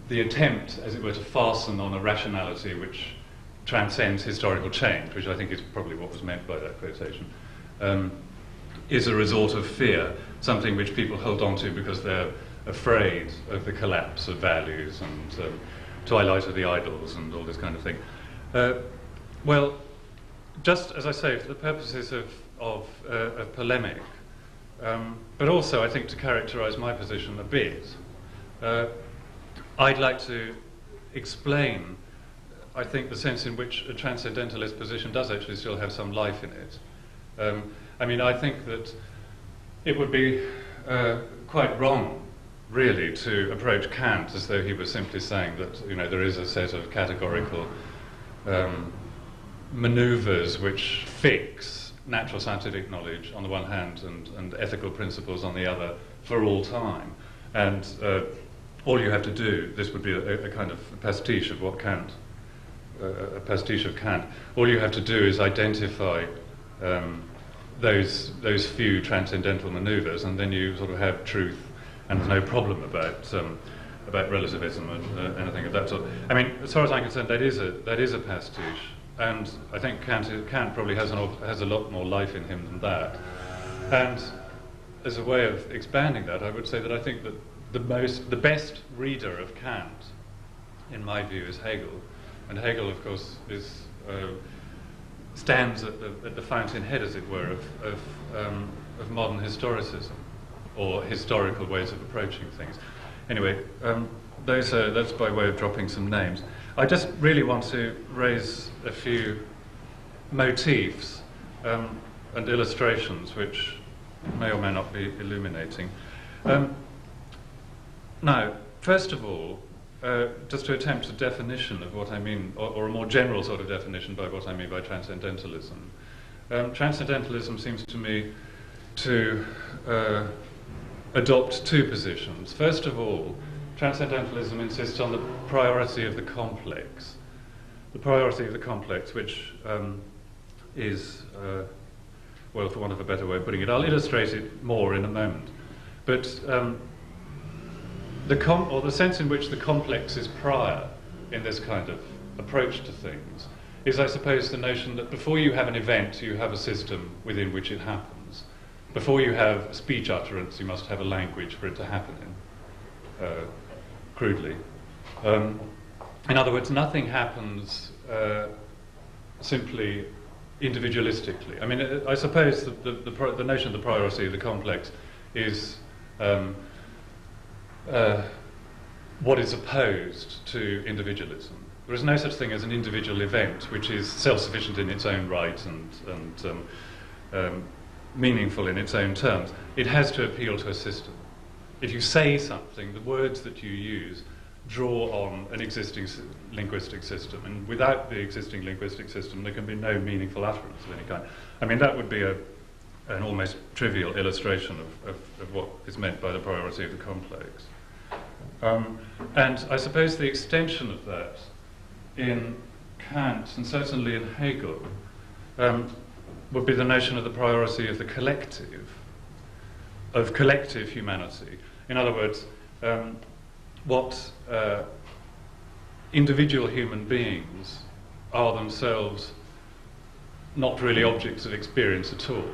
the attempt, as it were, to fasten on a rationality which transcends historical change, which I think is probably what was meant by that quotation, is a resort of fear, something which people hold on to because they're afraid of the collapse of values and twilight of the idols and all this kind of thing. Well, just as I say, for the purposes of polemic, but also I think to characterize my position a bit, I'd like to explain, I think, the sense in which a transcendentalist position does actually still have some life in it. I mean, I think that it would be quite wrong, really, to approach Kant as though he was simply saying that, you know, there is a set of categorical maneuvers which fix natural scientific knowledge on the one hand and ethical principles on the other for all time. And all you have to do, this would be a kind of pastiche of what Kant, a pastiche of Kant. All you have to do is identify those few transcendental maneuvers, and then you sort of have truth, and there's no problem about relativism and anything of that sort. I mean, as far as I'm concerned, that is a pastiche, and I think Kant probably has a lot more life in him than that. And as a way of expanding that, I would say that I think that the best reader of Kant, in my view, is Hegel, and Hegel, of course, stands at the fountainhead, as it were, of modern historicism, or historical ways of approaching things. Anyway, that's by way of dropping some names. I just really want to raise a few motifs and illustrations which may or may not be illuminating. Now, first of all, just to attempt a definition of what I mean, or a more general sort of definition by what I mean by transcendentalism. Transcendentalism seems to me to adopt two positions. First of all, transcendentalism insists on the priority of the complex. The priority of the complex, which is, well, for want of a better way of putting it, I'll illustrate it more in a moment. But the sense in which the complex is prior in this kind of approach to things is, I suppose, the notion that before you have an event, you have a system within which it happens. Before you have speech utterance, you must have a language for it to happen in, crudely. In other words, nothing happens simply individualistically. I mean, I suppose the notion of the priority of the complex is what is opposed to individualism. There is no such thing as an individual event which is self-sufficient in its own right and meaningful in its own terms. It has to appeal to a system. If you say something, the words that you use draw on an existing linguistic system, and without the existing linguistic system there can be no meaningful utterance of any kind. I mean, that would be an almost trivial illustration of what is meant by the priority of the complex. And I suppose the extension of that in Kant, and certainly in Hegel, would be the notion of the priority of the collective, of collective humanity. In other words, what individual human beings are themselves not really objects of experience at all.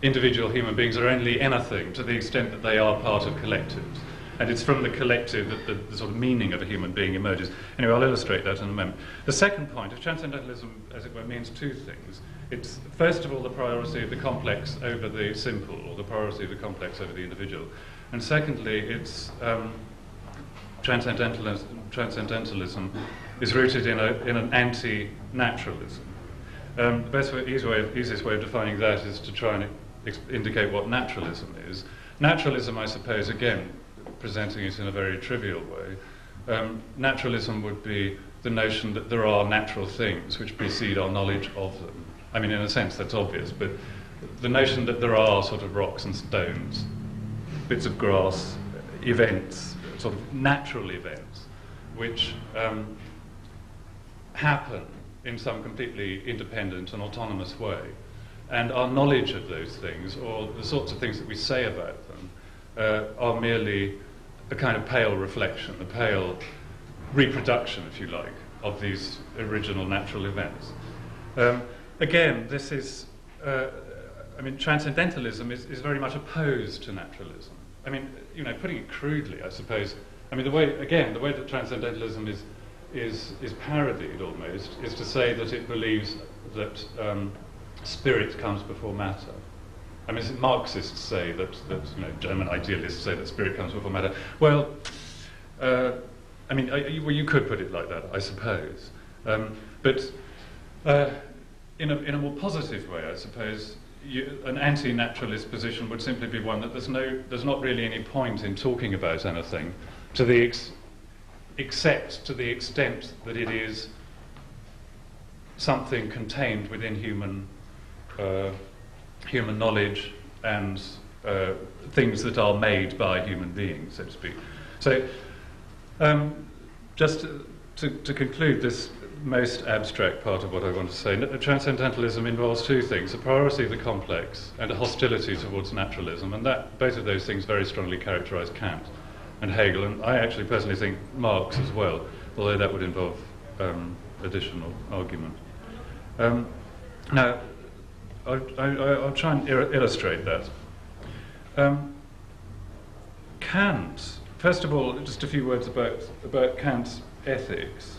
Individual human beings are only anything to the extent that they are part of collectives. And it's from the collective that the sort of meaning of a human being emerges. Anyway, I'll illustrate that in a moment. The second point of transcendentalism, as it were, means two things. It's, first of all, the priority of the complex over the simple, or the priority of the complex over the individual. And secondly, it's transcendentalism is rooted in an anti-naturalism. The easiest way of defining that is to try and indicate what naturalism is. Naturalism, I suppose, again, presenting it in a very trivial way, naturalism would be the notion that there are natural things which precede our knowledge of them. I mean, in a sense, that's obvious, but the notion that there are sort of rocks and stones, bits of grass, events, sort of natural events, which happen in some completely independent and autonomous way, and our knowledge of those things, or the sorts of things that we say about them, are merely a kind of pale reflection, a pale reproduction, if you like, of these original natural events. Again, this is, I mean, transcendentalism is very much opposed to naturalism. I mean, you know, putting it crudely, I suppose, I mean, the way that transcendentalism is parodied almost is to say that it believes that spirit comes before matter. I mean, Marxists say that you know, German idealists say that spirit comes before matter. Well, I mean, well, you could put it like that, I suppose. But in a more positive way, I suppose, an anti-naturalist position would simply be one that there's not really any point in talking about anything, except to the extent that it is something contained within human knowledge and things that are made by human beings, so to speak. So, just to conclude this most abstract part of what I want to say, transcendentalism involves two things: a priority of the complex and a hostility towards naturalism, and both of those things very strongly characterize Kant and Hegel, and I actually personally think Marx as well, although that would involve additional argument. Now, I'll try and illustrate that. Kant, first of all, just a few words about Kant's ethics.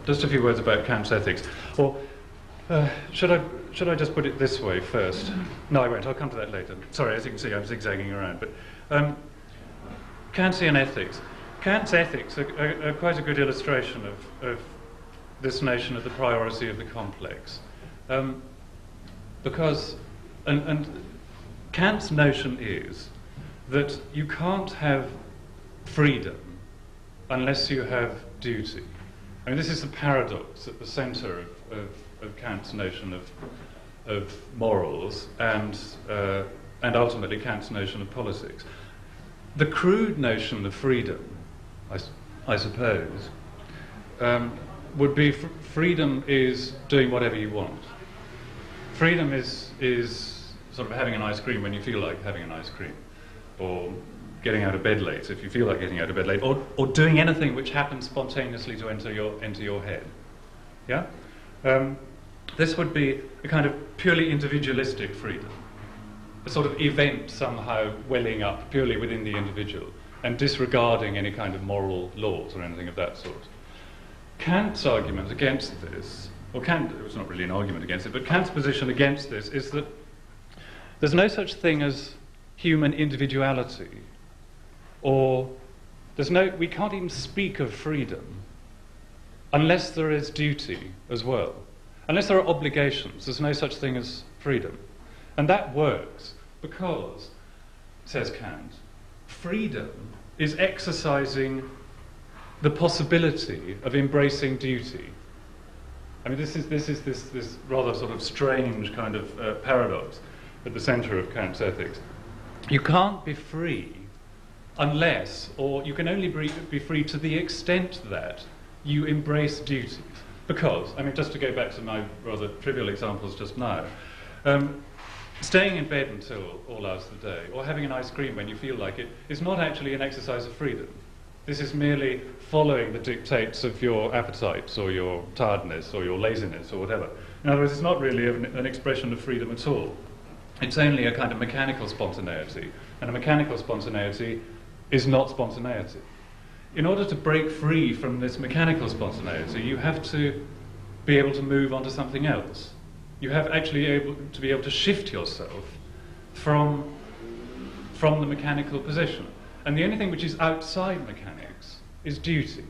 Just a few words about Kant's ethics. Or should I just put it this way first? No, I won't. I'll come to that later. Sorry, as you can see, I'm zigzagging around. But Kantian ethics. Kant's ethics are quite a good illustration of this notion of the priority of the complex. Because Kant's notion is that you can't have freedom unless you have duty. I mean, this is the paradox at the centre of Kant's notion of morals and ultimately Kant's notion of politics. The crude notion of freedom, I suppose, would be freedom is doing whatever you want. Freedom is sort of having an ice cream when you feel like having an ice cream, or getting out of bed late if you feel like getting out of bed late, or doing anything which happens spontaneously to enter your head. Yeah? This would be a kind of purely individualistic freedom, a sort of event somehow welling up purely within the individual and disregarding any kind of moral laws or anything of that sort. Kant's argument against this, or it was not really an argument against it, but Kant's position against this is that there's no such thing as human individuality, or we can't even speak of freedom unless there is duty as well. Unless there are obligations, there's no such thing as freedom. And that works because, says Kant, freedom is exercising the possibility of embracing duty. I mean, this is this rather sort of strange kind of paradox at the centre of Kant's ethics. You can't be free unless, or you can only be free to the extent that you embrace duties. Because, I mean, just to go back to my rather trivial examples just now, staying in bed until all hours of the day, or having an ice cream when you feel like it, is not actually an exercise of freedom. This is merely following the dictates of your appetites, or your tiredness, or your laziness, or whatever. In other words, it's not really an expression of freedom at all. It's only a kind of mechanical spontaneity, and a mechanical spontaneity is not spontaneity. In order to break free from this mechanical spontaneity, you have to be able to move on to something else. You have actually to be able to shift yourself from the mechanical position. And the only thing which is outside mechanics is duty.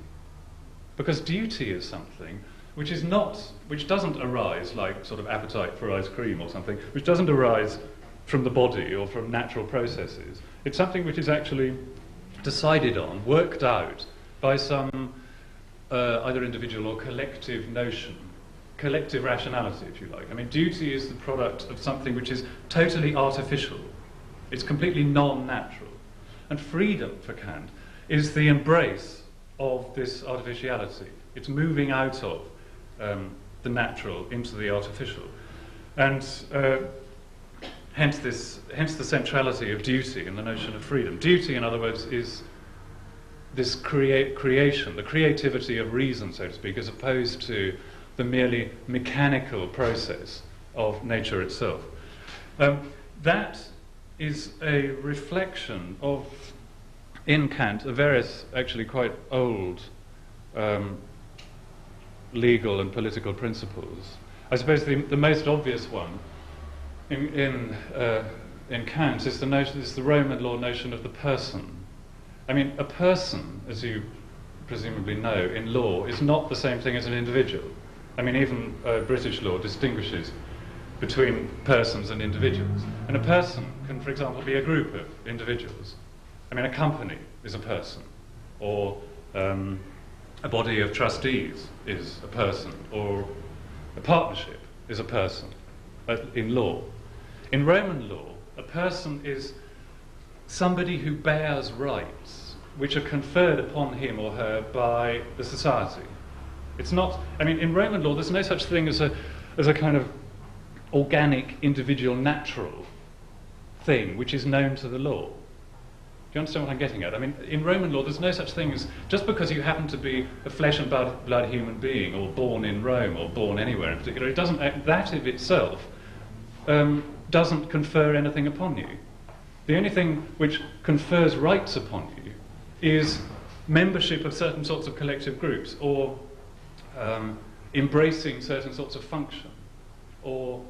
Because duty is something which doesn't arise like sort of appetite for ice cream or something, which doesn't arise from the body or from natural processes. It's something which is actually decided on, worked out by some either individual or collective notion, collective rationality, if you like. I mean, duty is the product of something which is totally artificial. It's completely non-natural. And freedom, for Kant, is the embrace of this artificiality. It's moving out of the natural into the artificial. And hence the centrality of duty in the notion of freedom. Duty, in other words, is this creation, the creativity of reason, so to speak, as opposed to the merely mechanical process of nature itself. That is a reflection of, in Kant, of various actually quite old legal and political principles. I suppose the most obvious one in Kant is the Roman law notion of the person. I mean, a person, as you presumably know, in law, is not the same thing as an individual. I mean, even British law distinguishes between persons and individuals. And a person can, for example, be a group of individuals. I mean, a company is a person, or a body of trustees is a person, or a partnership is a person in law. In Roman law, a person is somebody who bears rights which are conferred upon him or her by the society. It's not, I mean, in Roman law, there's no such thing as a kind of organic, individual, natural thing which is known to the law. Do you understand what I'm getting at? I mean, in Roman law, there's no such thing as, just because you happen to be a flesh and blood human being, or born in Rome, or born anywhere in particular, it doesn't, that of itself doesn't confer anything upon you. The only thing which confers rights upon you is membership of certain sorts of collective groups, or embracing certain sorts of function, or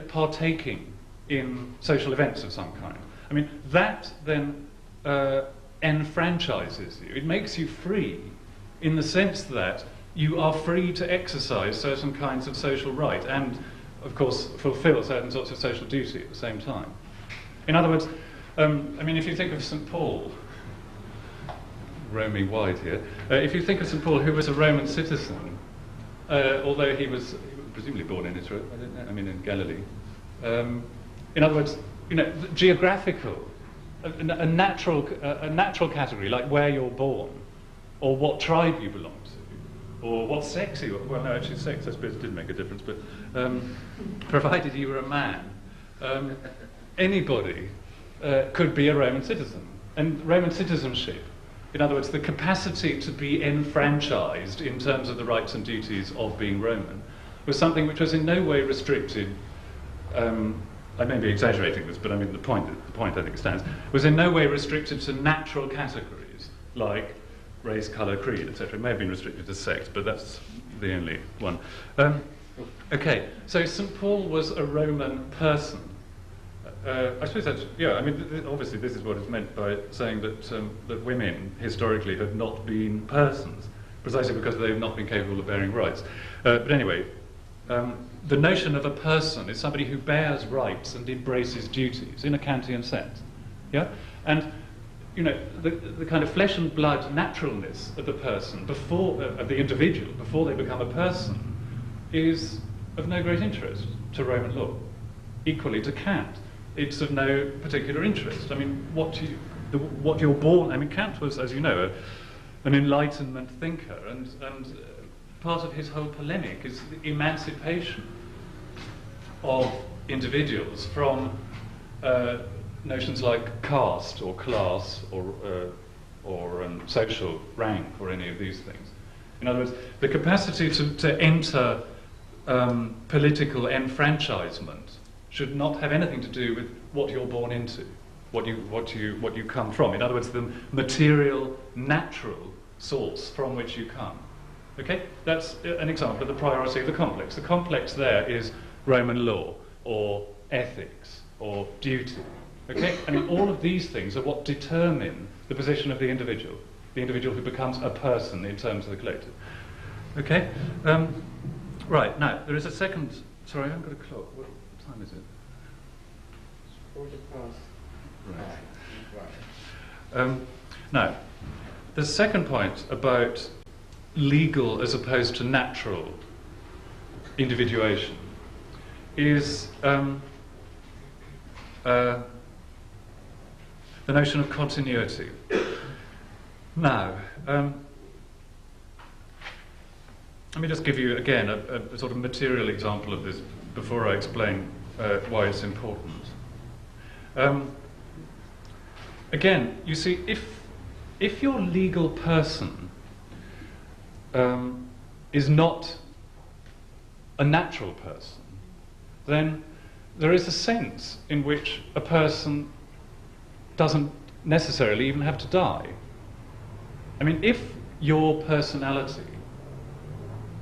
partaking in social events of some kind. I mean, that then enfranchises you. It makes you free in the sense that you are free to exercise certain kinds of social right and, of course, fulfill certain sorts of social duty at the same time. In other words, I mean, if you think of St. Paul, roaming wide here, if you think of St. Paul, who was a Roman citizen, although he was presumably born in Israel, I don't know, I mean in Galilee. In other words, you know, geographical, a natural category, like where you're born, or what tribe you belong to, or what sex you are. Well, no, actually, sex, I suppose, did make a difference, but provided you were a man, anybody could be a Roman citizen. And Roman citizenship, in other words, the capacity to be enfranchised in terms of the rights and duties of being Roman, was something which was in no way restricted. I may be exaggerating this, but I mean the point I think stands, was in no way restricted to natural categories like race, colour, creed, etc. It may have been restricted to sex, but that's the only one. Okay, so St. Paul was a Roman person. I suppose that's, yeah, I mean, obviously this is what is meant by saying that, that women historically have not been persons, precisely because they've not been capable of bearing rights. But anyway, the notion of a person is somebody who bears rights and embraces duties in a Kantian sense. Yeah? And, you know, the kind of flesh and blood naturalness of the person, of the individual, before they become a person, is of no great interest to Roman law. Equally to Kant, it's of no particular interest. I mean, what you're born... I mean, Kant was, as you know, an Enlightenment thinker, and part of his whole polemic is the emancipation of individuals from notions like caste or class or social rank or any of these things. In other words, the capacity to enter political enfranchisement should not have anything to do with what you're born into, what you come from. In other words, the material, natural source from which you come. Okay, that's an example of the priority of the complex. The complex there is Roman law, or ethics, or duty. Okay, I mean, all of these things are what determine the position of the individual who becomes a person in terms of the collective. Okay. Right, now, there is a second... Sorry, I haven't got a clock. What time is it? It's 1:15. Right. Now, the second point about legal as opposed to natural individuation is the notion of continuity. Now, let me just give you, again, a sort of material example of this before I explain why it's important. Again, you see, if your legal person is not a natural person, then there is a sense in which a person doesn't necessarily even have to die. I mean, if your personality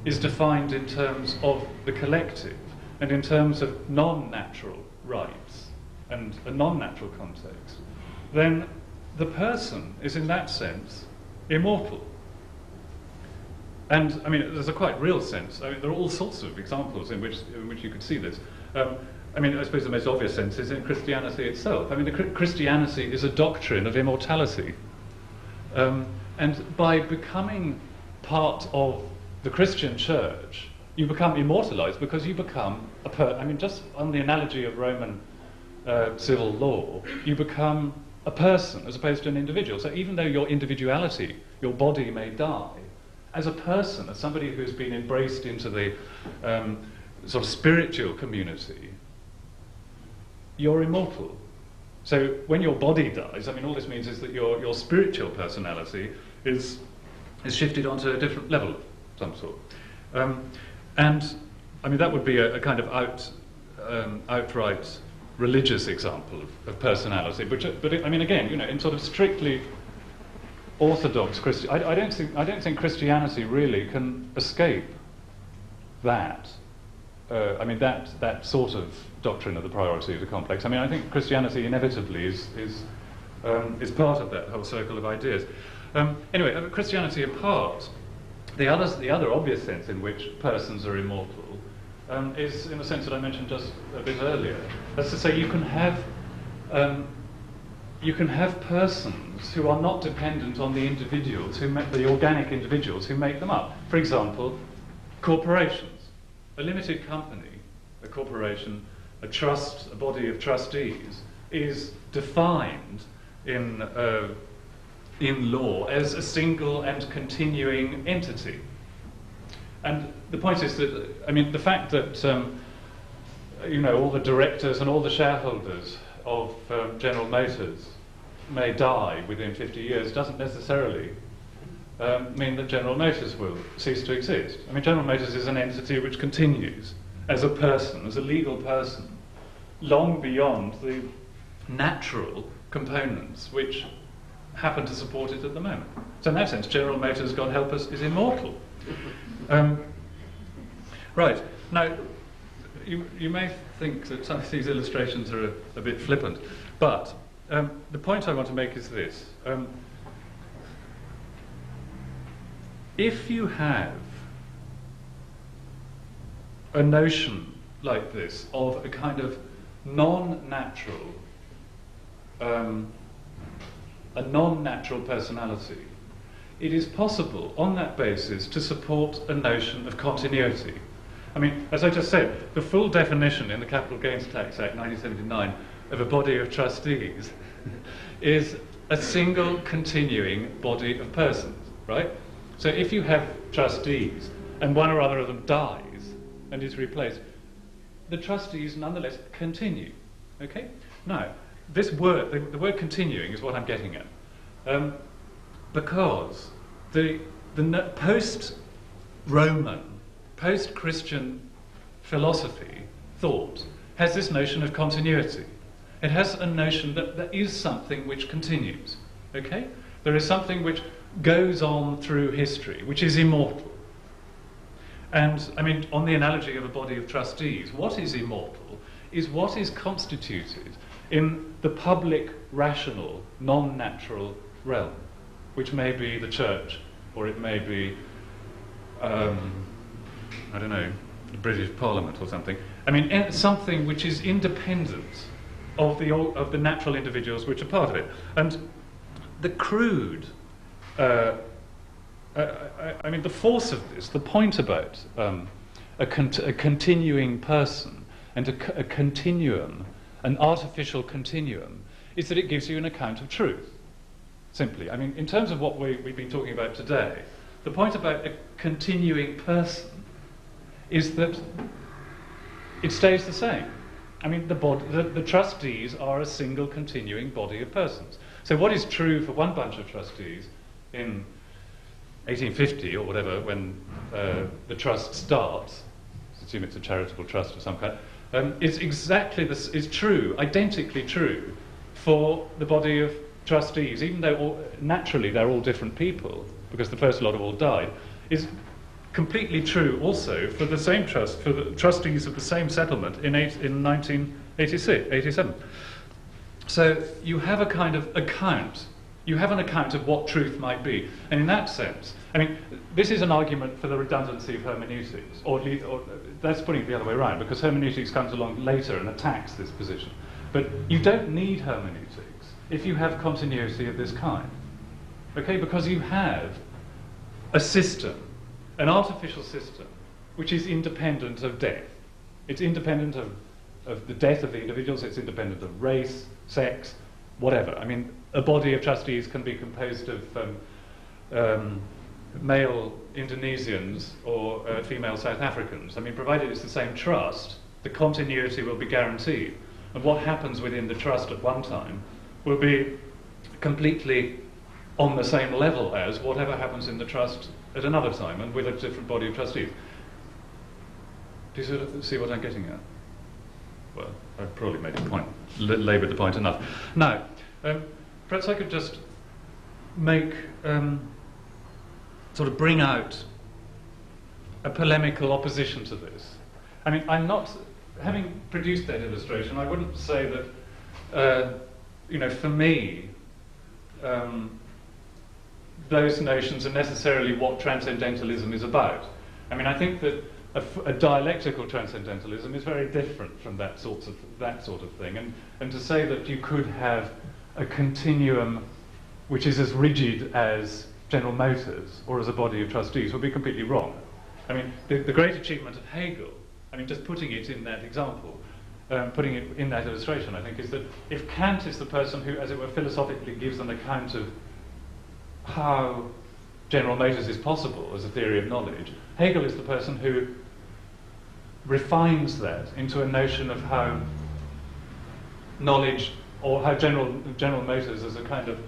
is defined in terms of the collective and in terms of non-natural rights and a non-natural context, then the person is in that sense immortal. And I mean, there's a quite real sense. I mean, there are all sorts of examples in which you could see this. I mean, I suppose the most obvious sense is in Christianity itself. I mean, Christianity is a doctrine of immortality. And by becoming part of the Christian church, you become immortalized because you become I mean, just on the analogy of Roman civil law, you become a person as opposed to an individual. So even though your individuality, your body may die, as a person, as somebody who's been embraced into the sort of spiritual community, you're immortal. So when your body dies, I mean, all this means is that your spiritual personality is shifted onto a different level of some sort. And I mean, that would be a kind of outright religious example of personality. But I mean, again, you know, in sort of strictly orthodox Christian, I don't think Christianity really can escape that. I mean, that sort of doctrine of the priority of the complex. I mean, I think Christianity inevitably is part of that whole circle of ideas. Anyway, Christianity apart, the other obvious sense in which persons are immortal is in the sense that I mentioned just a bit earlier. That's to say, you can have persons who are not dependent on the individuals, the organic individuals who make them up. For example, corporations. A limited company, a corporation, a trust, a body of trustees, is defined in law as a single and continuing entity. And the point is that, I mean, the fact that you know, all the directors and all the shareholders of General Motors may die within 50 years doesn't necessarily mean that General Motors will cease to exist. I mean, General Motors is an entity which continues as a person, as a legal person, long beyond the natural components which happen to support it at the moment. So in that sense, General Motors, God help us, is immortal. Right, now, you may think that some of these illustrations are a bit flippant, but the point I want to make is this. If you have a notion like this of a kind of non-natural personality, it is possible on that basis to support a notion of continuity. I mean, as I just said, the full definition in the Capital Gains Tax Act 1979 of a body of trustees is a single continuing body of persons, right? So if you have trustees and one or other of them dies and is replaced, the trustees nonetheless continue, okay? Now, this word, the word continuing is what I'm getting at. Because the post-Roman, post-Christian philosophy, thought, has this notion of continuity. It has a notion that there is something which continues, okay? There is something which goes on through history, which is immortal. And, I mean, on the analogy of a body of trustees, what is immortal is what is constituted in the public, rational, non-natural realm, which may be the church, or it may be I don't know, the British Parliament or something. I mean, something which is independent of the natural individuals which are part of it. And the crude, I mean, the force of this, the point about a continuing person and a continuum, an artificial continuum, is that it gives you an account of truth, simply. I mean, in terms of what we've been talking about today, the point about a continuing person is that it stays the same. I mean, the trustees are a single continuing body of persons. So what is true for one bunch of trustees in 1850 or whatever, when the trust starts, assume it's a charitable trust of some kind, is exactly this, is true, identically true for the body of trustees, even though naturally they're all different people, because the first lot have all died, is completely true also for the same trust, for the trustees of the same settlement in 1987. So you have a kind of account, you have an account of what truth might be. And in that sense, I mean, this is an argument for the redundancy of hermeneutics, or that's putting it the other way around, because hermeneutics comes along later and attacks this position. But you don't need hermeneutics if you have continuity of this kind, okay? Because you have a system, an artificial system, which is independent of death. It's independent of the death of the individuals, it's independent of race, sex, whatever. I mean, a body of trustees can be composed of male Indonesians or female South Africans. I mean, provided it's the same trust, the continuity will be guaranteed. And what happens within the trust at one time will be completely on the same level as whatever happens in the trust at another time and with a different body of trustees. Do you sort of see what I'm getting at? Well, I've probably made the point, laboured the point enough. Now, perhaps I could just make, sort of bring out a polemical opposition to this. I mean, I'm not, having produced that illustration, I wouldn't say that, you know, for me, those notions are necessarily what transcendentalism is about. I mean, I think that a dialectical transcendentalism is very different from that sort of thing. And to say that you could have a continuum which is as rigid as General Motors or as a body of trustees would be completely wrong. I mean, the great achievement of Hegel, I mean, just putting it in that example, putting it in that illustration, I think, is that if Kant is the person who, as it were, philosophically gives an account of how General Motors is possible as a theory of knowledge, Hegel is the person who refines that into a notion of how knowledge, or how General Motors as a kind of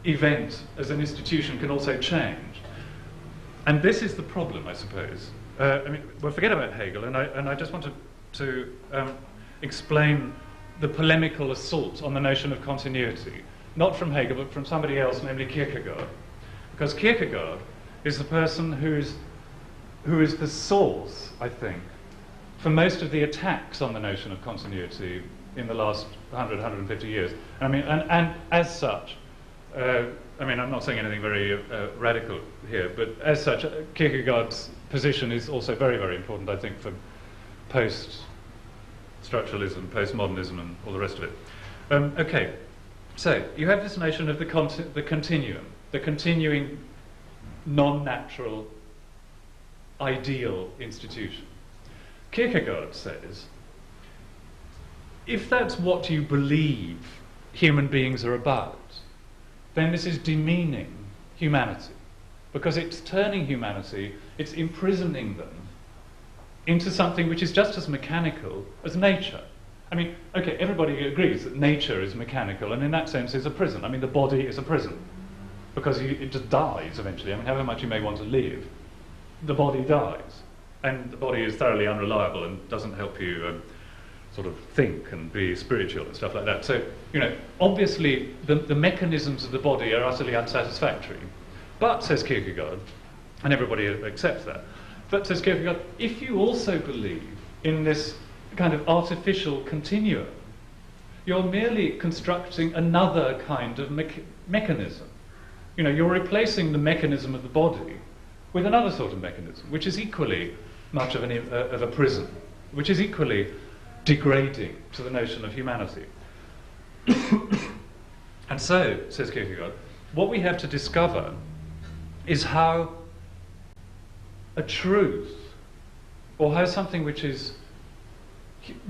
event, as an institution, can also change. And this is the problem, I suppose. I mean, well, forget about Hegel, and I just wanted to explain the polemical assault on the notion of continuity, not from Hegel, but from somebody else, namely Kierkegaard. Because Kierkegaard is the person who is the source, I think, for most of the attacks on the notion of continuity in the last 100, 150 years. I mean, and as such, I mean, I'm not saying anything very radical here, but as such, Kierkegaard's position is also very, very important, I think, for post-structuralism, postmodernism, and all the rest of it. Okay, so you have this notion of the continuum, the continuing non-natural ideal institution. Kierkegaard says, if that's what you believe human beings are about, then this is demeaning humanity, because it's turning humanity, it's imprisoning them into something which is just as mechanical as nature. I mean, okay, everybody agrees that nature is mechanical, and in that sense is a prison. I mean, the body is a prison, because it just dies eventually. I mean, however much you may want to live, the body dies. And the body is thoroughly unreliable and doesn't help you sort of think and be spiritual and stuff like that. So, you know, obviously the mechanisms of the body are utterly unsatisfactory. But, says Kierkegaard, and everybody accepts that, but, says Kierkegaard, if you also believe in this kind of artificial continuum, you're merely constructing another kind of mechanism. You know, you're replacing the mechanism of the body with another sort of mechanism, which is equally much of a prison, which is equally degrading to the notion of humanity. And so, says Kierkegaard, what we have to discover is how a truth, or how something which is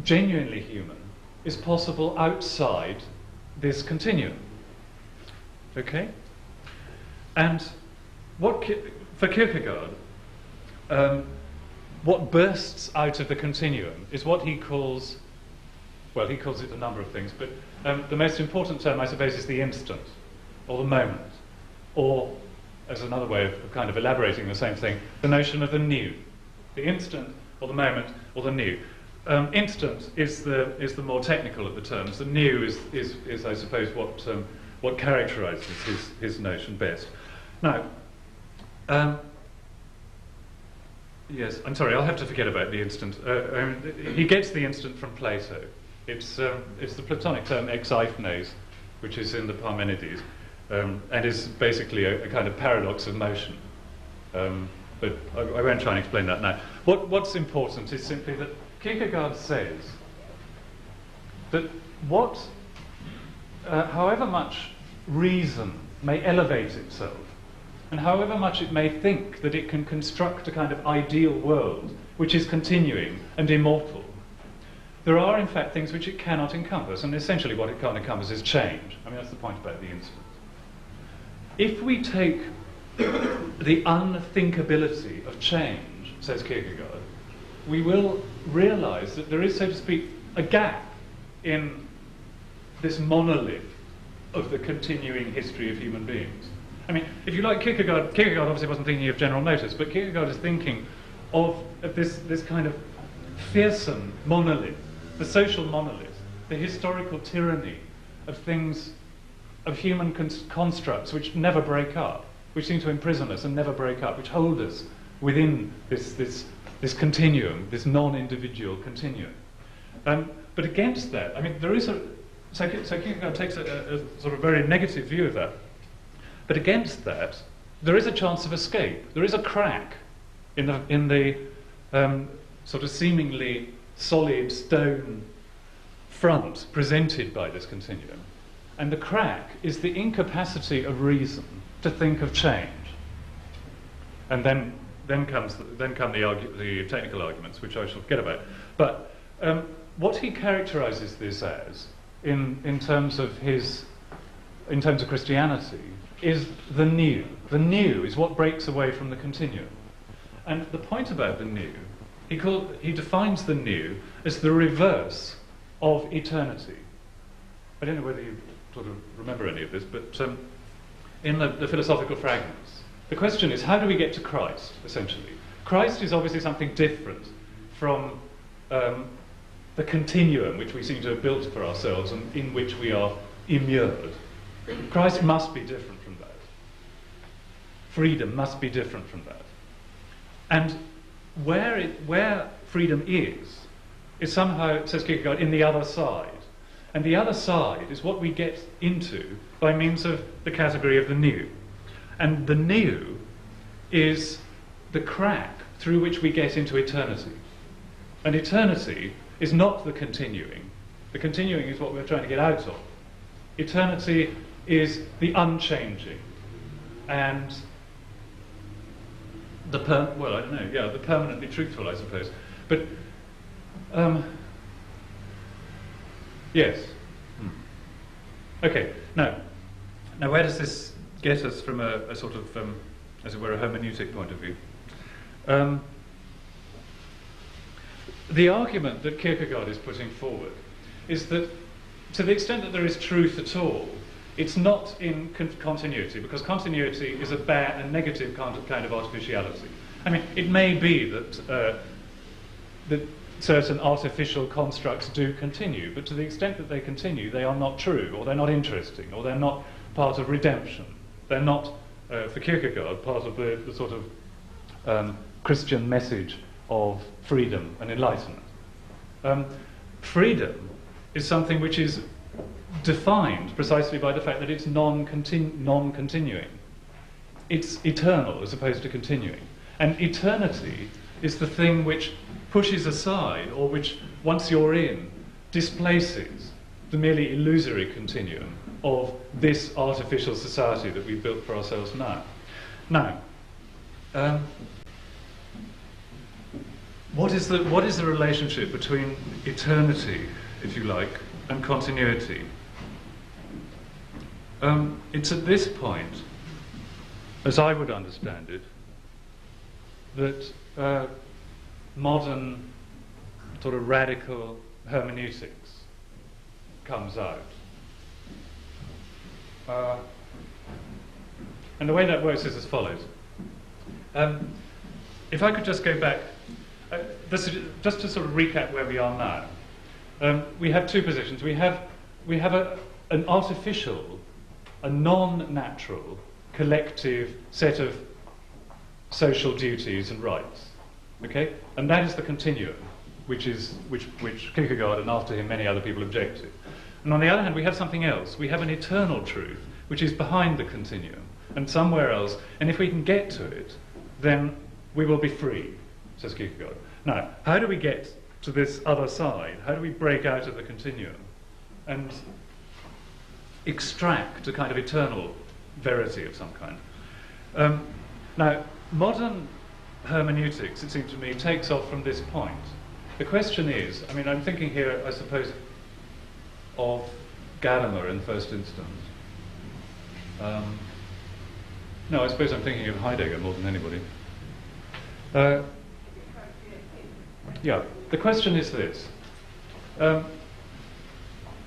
genuinely human, is possible outside this continuum. Okay? And for Kierkegaard, what bursts out of the continuum is what he calls, well, he calls it a number of things, but the most important term, I suppose, is the instant, or the moment, or, as another way of kind of elaborating the same thing, the notion of the new. The instant, or the moment, or the new. Instant is the more technical of the terms. The new is I suppose, what characterises his notion best. Now, yes, I'm sorry, I'll have to forget about the instant. He gets the instant from Plato. It's the Platonic term exaipnes, which is in the Parmenides, and is basically a kind of paradox of motion. But I won't try and explain that now. What's important is simply that Kierkegaard says that however much reason may elevate itself, and however much it may think that it can construct a kind of ideal world which is continuing and immortal, there are in fact things which it cannot encompass, and essentially what it can't encompass is change. I mean, that's the point about the instant. If we take the unthinkability of change, says Kierkegaard, we will realise that there is, so to speak, a gap in this monolith of the continuing history of human beings. I mean, if you like, Kierkegaard obviously wasn't thinking of General Notice, but Kierkegaard is thinking of this kind of fearsome monolith, the social monolith, the historical tyranny of things, of human constructs which never break up, which seem to imprison us and never break up, which hold us within this continuum, this non-individual continuum. But against that, I mean, there is so Kierkegaard takes a sort of very negative view of that. But against that, there is a chance of escape. There is a crack in the sort of seemingly solid stone front presented by this continuum. And the crack is the incapacity of reason to think of change. And then come the technical arguments, which I shall forget about. But what he characterises this as, in terms of Christianity, is the new. The new is what breaks away from the continuum. And the point about the new, he defines the new as the reverse of eternity. I don't know whether you sort of remember any of this, but in the philosophical fragments, the question is, how do we get to Christ, essentially? Christ is obviously something different from the continuum which we seem to have built for ourselves and in which we are immured. Christ must be different from that. Freedom must be different from that. And where freedom is somehow, says Kierkegaard, in the other side. And the other side is what we get into by means of the category of the new. And the new is the crack through which we get into eternity. And eternity is not the continuing. The continuing is what we're trying to get out of. Eternity is the unchanging. And the permanently truthful, I suppose. But, yes. Okay, now where does this get us from a sort of, as it were, a hermeneutic point of view? The argument that Kierkegaard is putting forward is that, to the extent that there is truth at all, it's not in continuity, because continuity is a bad and negative kind of artificiality. I mean, it may be that certain artificial constructs do continue, but to the extent that they continue, they are not true, or they're not interesting, or they're not part of redemption. They're not, for Kierkegaard, part of the sort of Christian message of freedom and enlightenment. Freedom is something which is defined precisely by the fact that it's non-continuing. It's eternal as opposed to continuing. And eternity is the thing which pushes aside, or which, once you're in, displaces the merely illusory continuum of this artificial society that we've built for ourselves now. Now, what is the relationship between eternity, if you like, and continuity? It's at this point, as I would understand it, that modern sort of radical hermeneutics comes out. And the way that works is as follows. If I could just go back, just to sort of recap where we are now. We have two positions. We have an artificial, a non-natural, collective set of social duties and rights. Okay? And that is the continuum, which Kierkegaard and after him many other people object to. And on the other hand, we have something else. We have an eternal truth, which is behind the continuum, and somewhere else. And if we can get to it, then we will be free, says Kierkegaard. Now, how do we get to this other side? How do we break out of the continuum and extract a kind of eternal verity of some kind? Now, modern hermeneutics, it seems to me, takes off from this point. The question is, I mean, I'm thinking here, I suppose, of Gadamer in the first instance. No, I suppose I'm thinking of Heidegger more than anybody. Yeah, the question is this.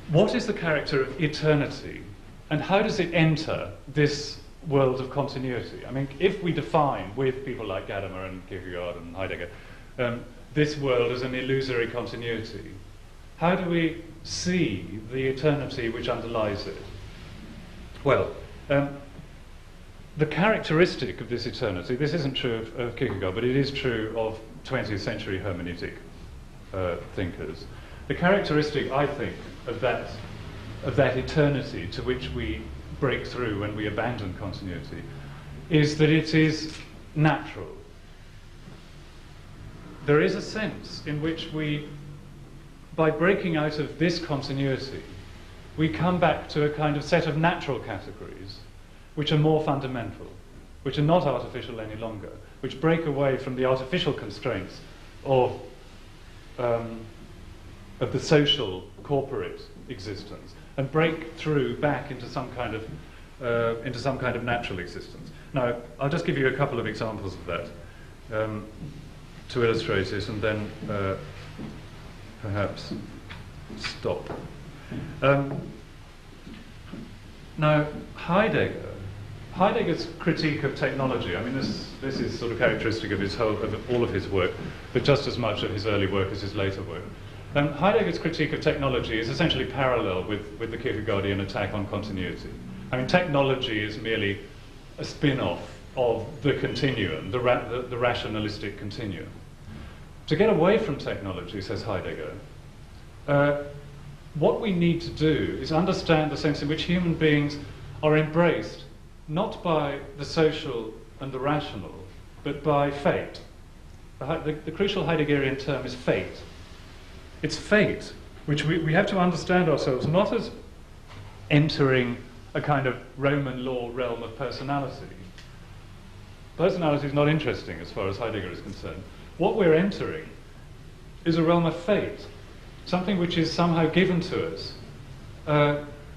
What is the character of eternity, and how does it enter this world of continuity? I mean, if we define, with people like Gadamer and Kierkegaard and Heidegger, this world as an illusory continuity, how do we see the eternity which underlies it? Well, the characteristic of this eternity, this isn't true of Kierkegaard, but it is true of 20th century hermeneutic thinkers. The characteristic, I think, of that eternity to which we break through when we abandon continuity is that it is natural. There is a sense in which we, by breaking out of this continuity, we come back to a kind of set of natural categories which are more fundamental, which are not artificial any longer, which break away from the artificial constraints of the social corporate existence and break through back into some kind of natural existence. Now, I'll just give you a couple of examples of that to illustrate it, and then perhaps stop. Now, Heidegger's critique of technology, I mean, this is sort of characteristic of all of his work, but just as much of his early work as his later work. Heidegger's critique of technology is essentially parallel with the Kierkegaardian attack on continuity. I mean, technology is merely a spin-off of the continuum, the rationalistic continuum. To get away from technology, says Heidegger, what we need to do is understand the sense in which human beings are embraced not by the social and the rational, but by fate. The crucial Heideggerian term is fate. It's fate, which we have to understand ourselves not as entering a kind of Roman law realm of personality. Personality is not interesting as far as Heidegger is concerned. What we're entering is a realm of fate, something which is somehow given to us,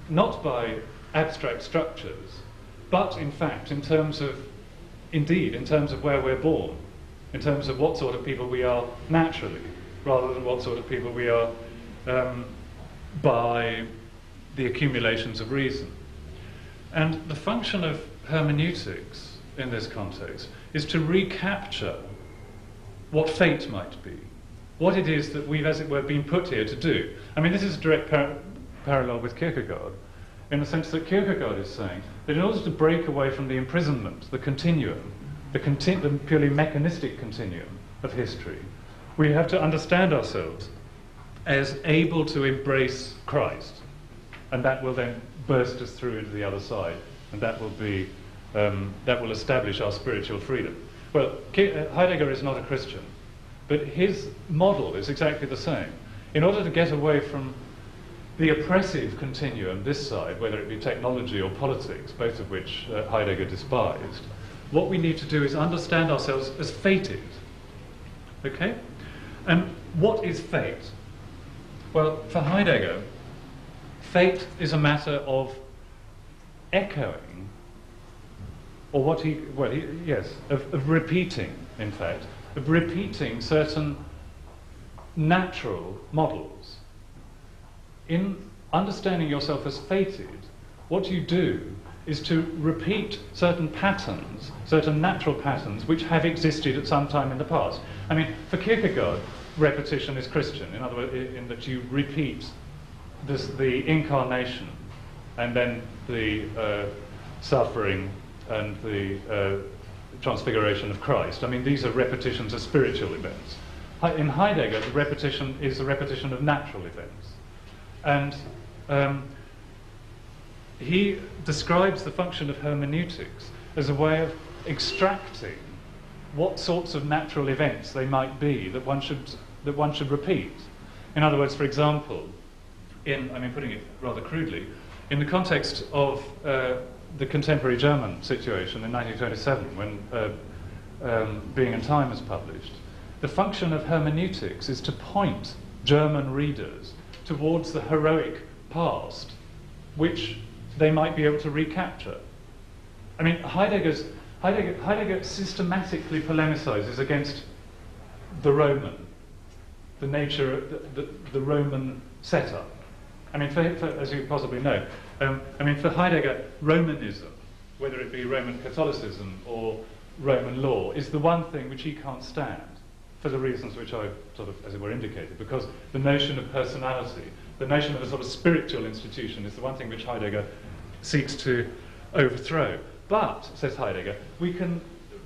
not by abstract structures, but in fact in terms of where we're born, in terms of what sort of people we are naturally, rather than what sort of people we are by the accumulations of reason. And the function of hermeneutics in this context is to recapture what fate might be, what it is that we've, as it were, been put here to do. I mean, this is a direct parallel with Kierkegaard, in the sense that Kierkegaard is saying that in order to break away from the imprisonment, the continuum, the purely mechanistic continuum of history, we have to understand ourselves as able to embrace Christ, and that will then burst us through into the other side, and that will establish our spiritual freedom. well, Heidegger is not a Christian, but his model is exactly the same. In order to get away from the oppressive continuum this side, whether it be technology or politics, both of which Heidegger despised, what we need to do is understand ourselves as fated. Okay? And what is fate? Well, for Heidegger, fate is a matter of echoing, or of repeating, in fact, of repeating certain natural models. In understanding yourself as fated, what you do is to repeat certain patterns, certain natural patterns, which have existed at some time in the past. I mean, for Kierkegaard, repetition is Christian, in other words, in that you repeat the incarnation, and then the suffering and the transfiguration of Christ. I mean, these are repetitions of spiritual events. In Heidegger, the repetition is a repetition of natural events. And he describes the function of hermeneutics as a way of extracting what sorts of natural events they might be that one should repeat. In other words, for example, putting it rather crudely, in the context of the contemporary German situation in 1927, when Being and Time was published, the function of hermeneutics is to point German readers towards the heroic past, which they might be able to recapture. I mean, Heidegger systematically polemicizes against the Roman, the nature, the Roman setup. I mean, as you possibly know, for Heidegger, Romanism, whether it be Roman Catholicism or Roman law, is the one thing which he can't stand, for the reasons which I've sort of, as it were, indicated, because the notion of personality, the notion of a sort of spiritual institution, is the one thing which Heidegger seeks to overthrow. But, says Heidegger, we can,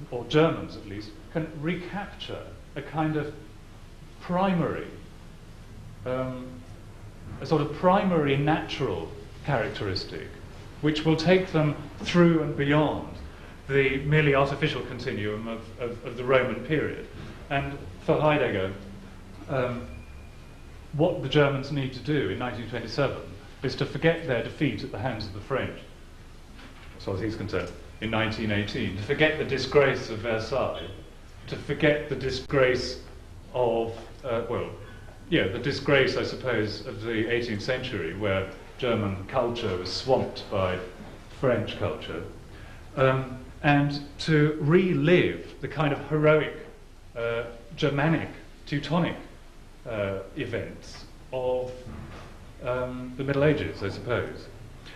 or Germans at least, can recapture a kind of primary, a sort of primary natural characteristic, which will take them through and beyond the merely artificial continuum of the Roman period. And for Heidegger, what the Germans need to do in 1927 is to forget their defeat at the hands of the French, as far as he's concerned, in 1918, to forget the disgrace of Versailles, to forget the disgrace of, the disgrace, I suppose, of the 18th century, where German culture was swamped by French culture, and to relive the kind of heroic Germanic, Teutonic events of the Middle Ages, I suppose.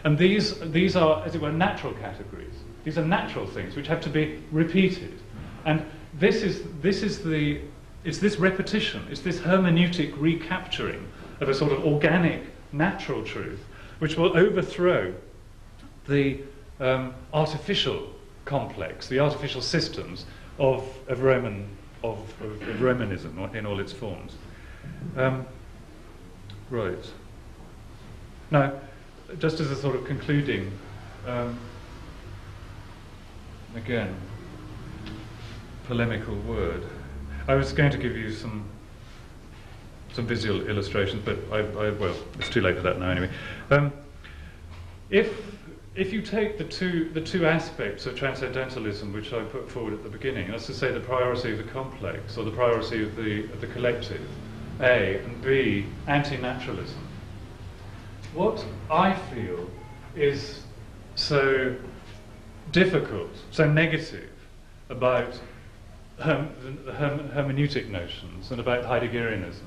And these are, as it were, natural categories. These are natural things which have to be repeated. And it's this repetition, it's this hermeneutic recapturing of a sort of organic, natural truth, which will overthrow the artificial complex, the artificial systems of Romanism in all its forms. Right. Now, just as a sort of concluding, again, polemical word, I was going to give you some visual illustrations, but well, it's too late for that now anyway. If you take the two aspects of transcendentalism which I put forward at the beginning, that's to say the priority of the complex or the priority of the collective, A, and B, anti-naturalism, what I feel is so difficult, so negative about the hermeneutic notions and about Heideggerianism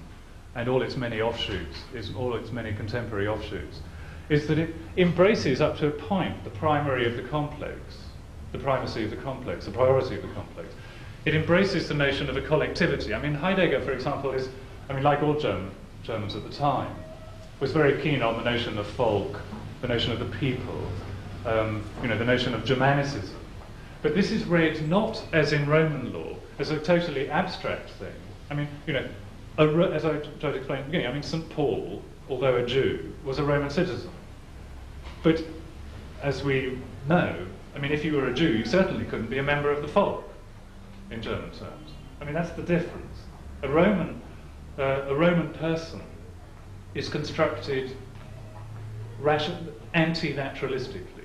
and all its many offshoots, all its many contemporary offshoots, is that it embraces up to a point the primary of the complex, the primacy of the complex, the priority of the complex. It embraces the notion of a collectivity. I mean, Heidegger, for example, like all Germans at the time, was very keen on the notion of folk, the notion of the people, the notion of Germanicism. But this is read not as in Roman law, as a totally abstract thing. I mean, as I tried to explain at the beginning, St. Paul, although a Jew, was a Roman citizen. But as we know, if you were a Jew, you certainly couldn't be a member of the folk. in German terms. I mean, that's the difference. A Roman person is constructed anti-naturalistically.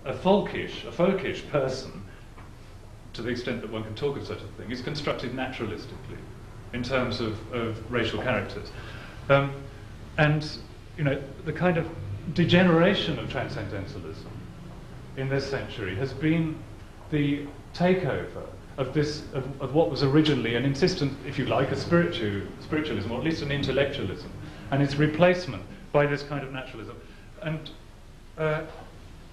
A folkish person, to the extent that one can talk of such a thing, is constructed naturalistically in terms of racial characters. And, you know, the kind of degeneration of transcendentalism in this century has been the takeover of what was originally an insistent, if you like, a spiritualism, or at least an intellectualism, and its replacement by this kind of naturalism. And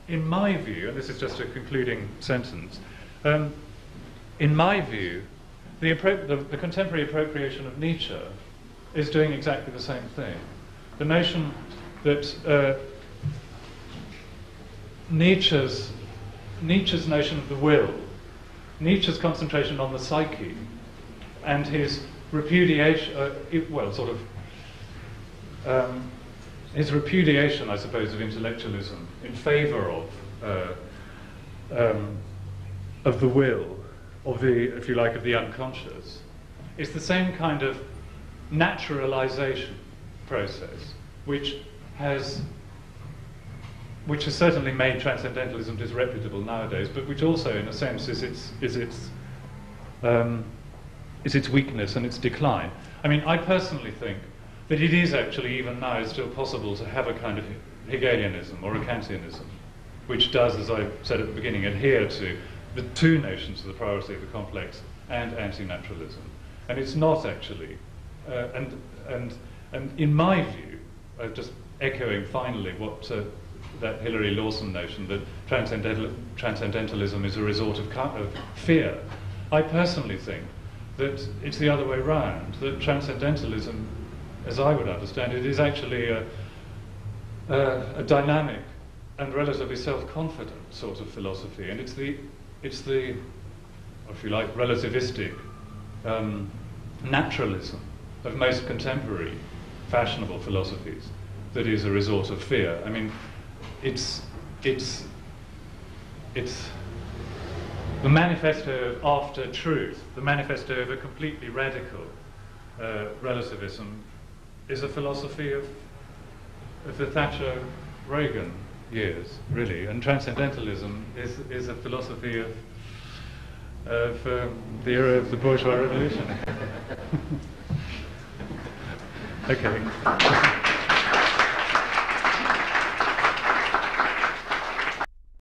in my view, and this is just a concluding sentence, in my view, the contemporary appropriation of Nietzsche is doing exactly the same thing. The notion that Nietzsche's notion of the will, Nietzsche's concentration on the psyche, and his repudiation, his repudiation, I suppose, of intellectualism in favour of the will, of the, if you like, of the unconscious, is the same kind of naturalization process which has certainly made transcendentalism disreputable nowadays, but which also, in a sense, is its weakness and its decline. I mean, I personally think that it is actually, even now, still possible to have a kind of Hegelianism or a Kantianism, which does, as I said at the beginning, adhere to the two notions of the priority of the complex and anti-naturalism. And it's not actually, and in my view, just echoing finally what that Hilary Lawson notion that transcendentalism is a resort of fear. I personally think that it's the other way round, that transcendentalism, as I would understand it, is actually a dynamic and relatively self-confident sort of philosophy, and it's the, if you like, relativistic naturalism of most contemporary fashionable philosophies that is a resort of fear. I mean, it's the manifesto of after truth, the manifesto of a completely radical relativism, is a philosophy of the Thatcher-Reagan years, really, and transcendentalism is a philosophy of the era of the bourgeois revolution. Okay.